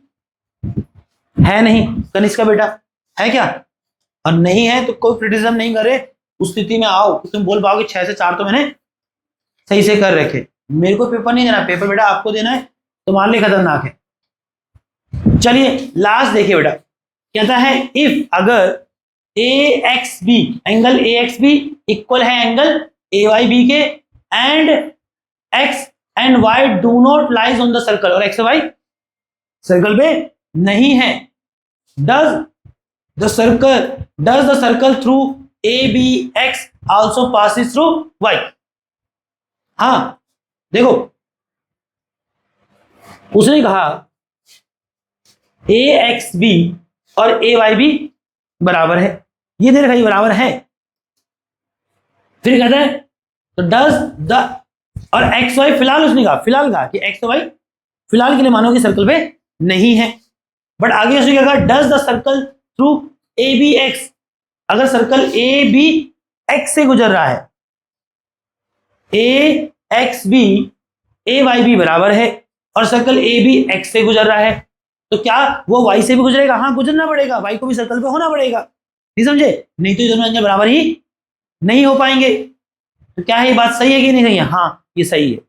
[SPEAKER 1] है नहीं। कनिष्क का बेटा है क्या, और नहीं है तो कोई क्रिटिसिज्म नहीं करे, उस स्थिति में आओ तुम बोल पाओगे 6 से 4 तो मैंने सही से कर रखे। मेरे को पेपर नहीं देना, पेपर बेटा आपको देना है, तुम्हारे लिए खतरनाक है। चलिए लास्ट देखिए बेटा, कहता है इफ अगर A X B, angle A X B equal है एंगल ए वाई बी के and X and Y do not lies on the circle, और एक्स वाई सर्कल पे नहीं है, does the circle through A B X also passes through Y. हाँ देखो उसने कहा ए एक्स बी और ए वाई बी बराबर है, ये दे रखा है बराबर है। फिर कहता है तो डज द, और एक्स वाई फिलहाल उसने कहा कि एक्स वाई फिलहाल के लिए मानो कि सर्कल पे नहीं है, बट आगे उसने क्या कहा does the circle through A B X, अगर सर्कल ए बी एक्स से गुजर रहा है, A X B A Y B बराबर है और सर्कल ए बी एक्स से गुजर रहा है तो क्या वो वाई से भी गुजरेगा? हाँ गुजरना पड़ेगा, वाई को भी सर्कल पे होना पड़ेगा, नहीं समझे? नहीं तो ये दोनों एंगल बराबर ही नहीं हो पाएंगे। तो क्या है ये बात सही है कि नहीं सही है? हाँ ये सही है,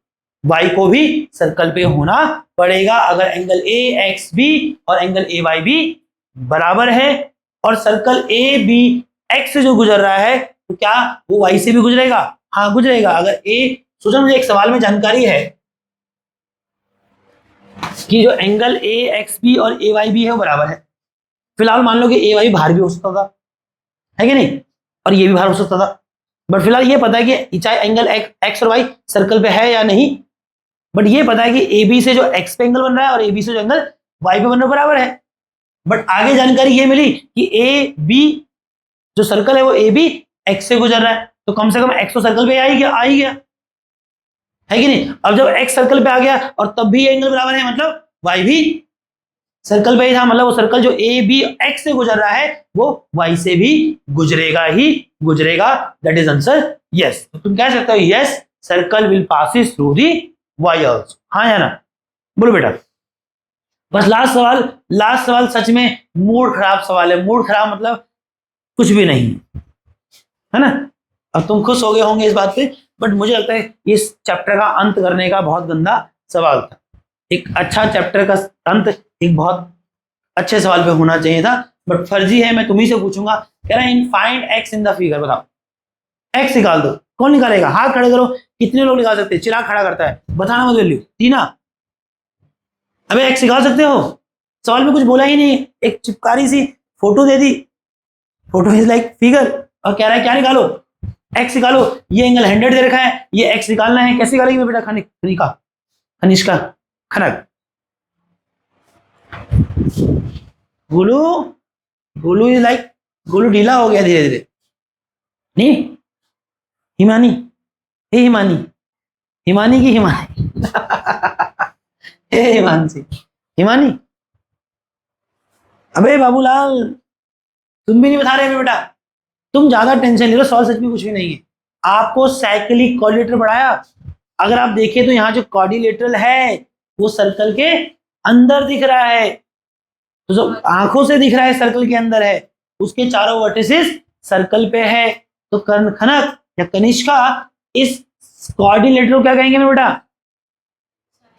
[SPEAKER 1] वाई को भी सर्कल पे होना पड़ेगा अगर एंगल ए एक्स बी और एंगल ए वाई बी बराबर है और सर्कल ए बी एक्स से जो गुजर रहा है तो क्या वो वाई से भी गुजरेगा? हाँ गुजरेगा। अगर ए सोचो, मुझे एक सवाल में जानकारी है कि जो एंगल ए एक्स बी और ए वाई बी है वो बराबर है, फिलहाल मान लो कि ए वाई बाहर भी हो सकता था, है कि नहीं, और ये भी बाहर हो सकता था, बट फिलहाल ये पता है कि चाहे एंगल एक्स और वाई सर्कल पे है या नहीं, बट ये पता है कि ए बी से जो एक्स पे एंगल बन रहा है और ए बी से जो एंगल वाई पे बन रहा है बराबर है। बट आगे जानकारी ये मिली कि ए बी जो सर्कल है वो ए बी एक्स से गुजर रहा है तो कम से कम एक्स तो सर्कल पे आ ही गया, है कि नहीं। अब जब एक्स सर्कल पे आ गया और तब भी एंगल बराबर है मतलब वाई भी सर्कल पे ही था, मतलब वो सर्कल जो ए बी एक्स से गुजर रहा है वो वाई से भी गुजरेगा। That is answer yes. तो तुम कह सकते हो yes circle will passes through the Y also, हाँ या ना? बोलो बेटा। बस लास्ट सवाल सच में मूड खराब सवाल है, मूड खराब मतलब कुछ भी नहीं, है ना। अब तुम खुश हो गए होंगे इस बात पे, बट मुझे लगता है इस चैप्टर का अंत करने का बहुत गंदा सवाल था। एक अच्छा चैप्टर का अंत एक बहुत अच्छे सवाल पे होना चाहिए था, बट फर्जी है, मैं तुम्ही से पूछूंगा। कह रहा है find x in the figure, बताओ एक्स निकाल दो। कौन निकालेगा? हाथ खड़े करो, कितने लोग निकाल सकते हैं? चिराग खड़ा करता है, बताना मत वैल्यू। टीना, अबे एक्स निकाल सकते हो? सवाल में कुछ बोला ही नहीं, एक चिपकारी सी फोटो दे दी, फोटो इज लाइक फिगर, और कह रहा है क्या निकालो? एक्स निकालो। ये एंगल 100 दे रखा है, ये एक्स निकालना है। कैसे निकालेंगे बेटा? खनिष्का खनक, गोलू, गोलू इज लाइक, गोलू ढीला हो गया धीरे धीरे। नहीं, हिमानी, हे हिमानी, हिमानी की हिमानी हे हिमांशी, हिमानी। अबे बाबूलाल, तुम भी नहीं बता रहे बेटा, तुम ज्यादा टेंशन ले लो, सवाल सच में कुछ भी नहीं है। आपको साइक्लिक कोऑर्डिनेटर पढ़ाया, अगर आप देखें तो यहाँ जो कोऑर्डिनेटर है वो सर्कल के अंदर दिख रहा है, तो जो आंखों से दिख रहा है सर्कल के अंदर है, उसके चारों वर्टिसेस सर्कल पे है। तो कर्ण खनक या कनिष्का इस कोऑर्डिनेटर को क्या कहेंगे बेटा?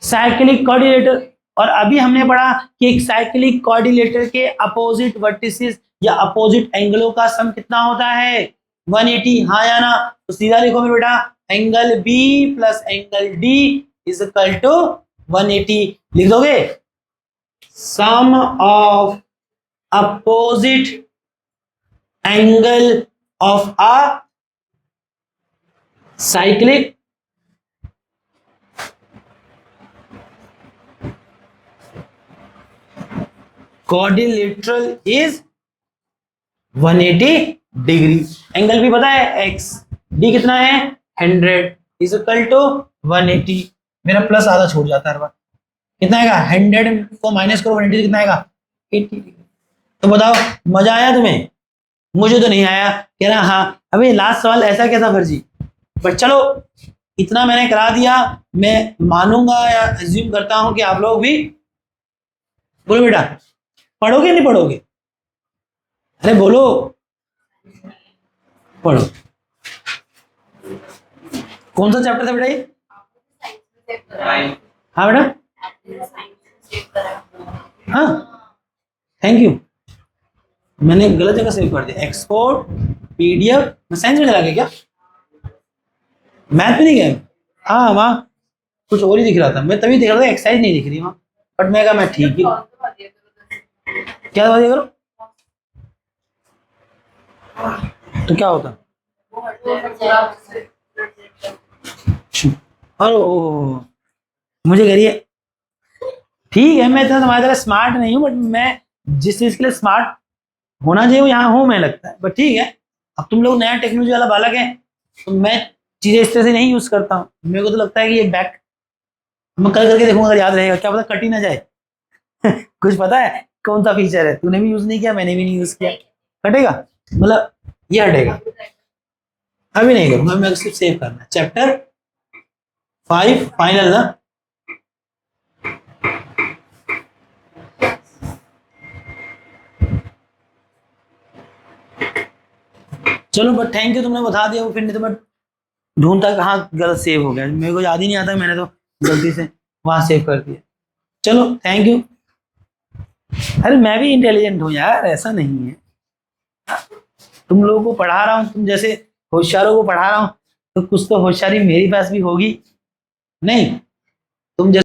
[SPEAKER 1] Cyclic coordinator. और अभी हमने पढ़ा कि एक साइक्लिक कोऑर्डिनेटर के अपोजिट वर्टिसेस या अपोजिट एंगलों का सम कितना होता है? 180। हाँ या ना? तो सीधा लिखो मेरे बेटा, angle B plus angle D is equal to 180। लिख दोगे? Sum of opposite angle of a cyclic quadrilateral is 180 degree. एंगल भी पता है x, d कितना है? 100 इज इक्वल टू 180। मेरा प्लस आधा छूट जाता है हर बार। कितना आएगा? 100 को माइनस करो 180 कितना आएगा? 80। तो बताओ मजा आया तुम्हें? मुझे तो नहीं आया। कह रहा हाँ। अबे लास्ट सवाल ऐसा क्या था फर्जी? बट चलो इतना मैंने करा दिया, मैं मानूंगा या अज्यूम करता हूं कि आप लोग भी, बोलो बेटा, पढ़ोगे नहीं पढ़ोगे? अरे बोलो, पढ़ो। कौन सा चैप्टर था बेटा ये? हाँ बेटा, हाँ थैंक यू। मैंने गलत जगह सेव कर दिया, एक्सपोर्ट पीडीएफ। मैं साइंस में चला गया क्या? मैथ में नहीं गया? हाँ वहाँ कुछ और ही दिख रहा था, मैं तभी देख रहा था एक्सरसाइज नहीं दिख रही वहाँ, बट मैं कहा मैं ठीक ही। क्या दबा दिया करो? तो क्या होता? और मुझे करिए, ठीक है मैं इतना तुम्हारी तरह स्मार्ट नहीं हूँ, बट मैं जिस चीज के लिए स्मार्ट होना चाहिए वो यहाँ हूँ मैं, लगता है। बट ठीक है, अब तुम लोग नया टेक्नोलॉजी वाला बालक है, तो मैं चीजें इस तरह से नहीं यूज करता हूँ। मेरे को तो लगता है कि ये बैक मैं कल करके देखूंगा, अगर याद रहेगा, क्या पता कट ही ना जाए कुछ पता है कौन सा फीचर है? तूने भी यूज नहीं किया, मैंने भी नहीं यूज किया, कटेगा? मतलब ये हटेगा? अभी नहीं करूंगा मैं, सिर्फ सेव करना है। चैप्टर 5 फाइनल ना? चलो बट थैंक यू, तुमने बता दिया वो, फिर नहीं तो मैं ढूंढता कहाँ गलत सेव हो गया, मेरे को याद ही नहीं आता, मैंने तो गलती से वहां सेव कर दिया। चलो थैंक यू। अरे मैं भी इंटेलिजेंट हूँ यार, ऐसा नहीं है। तुम लोगों को पढ़ा रहा हूँ, तुम जैसे होशियारों को पढ़ा रहा हूँ, तो कुछ तो होशियारी मेरे पास भी होगी नहीं? तुम जैसे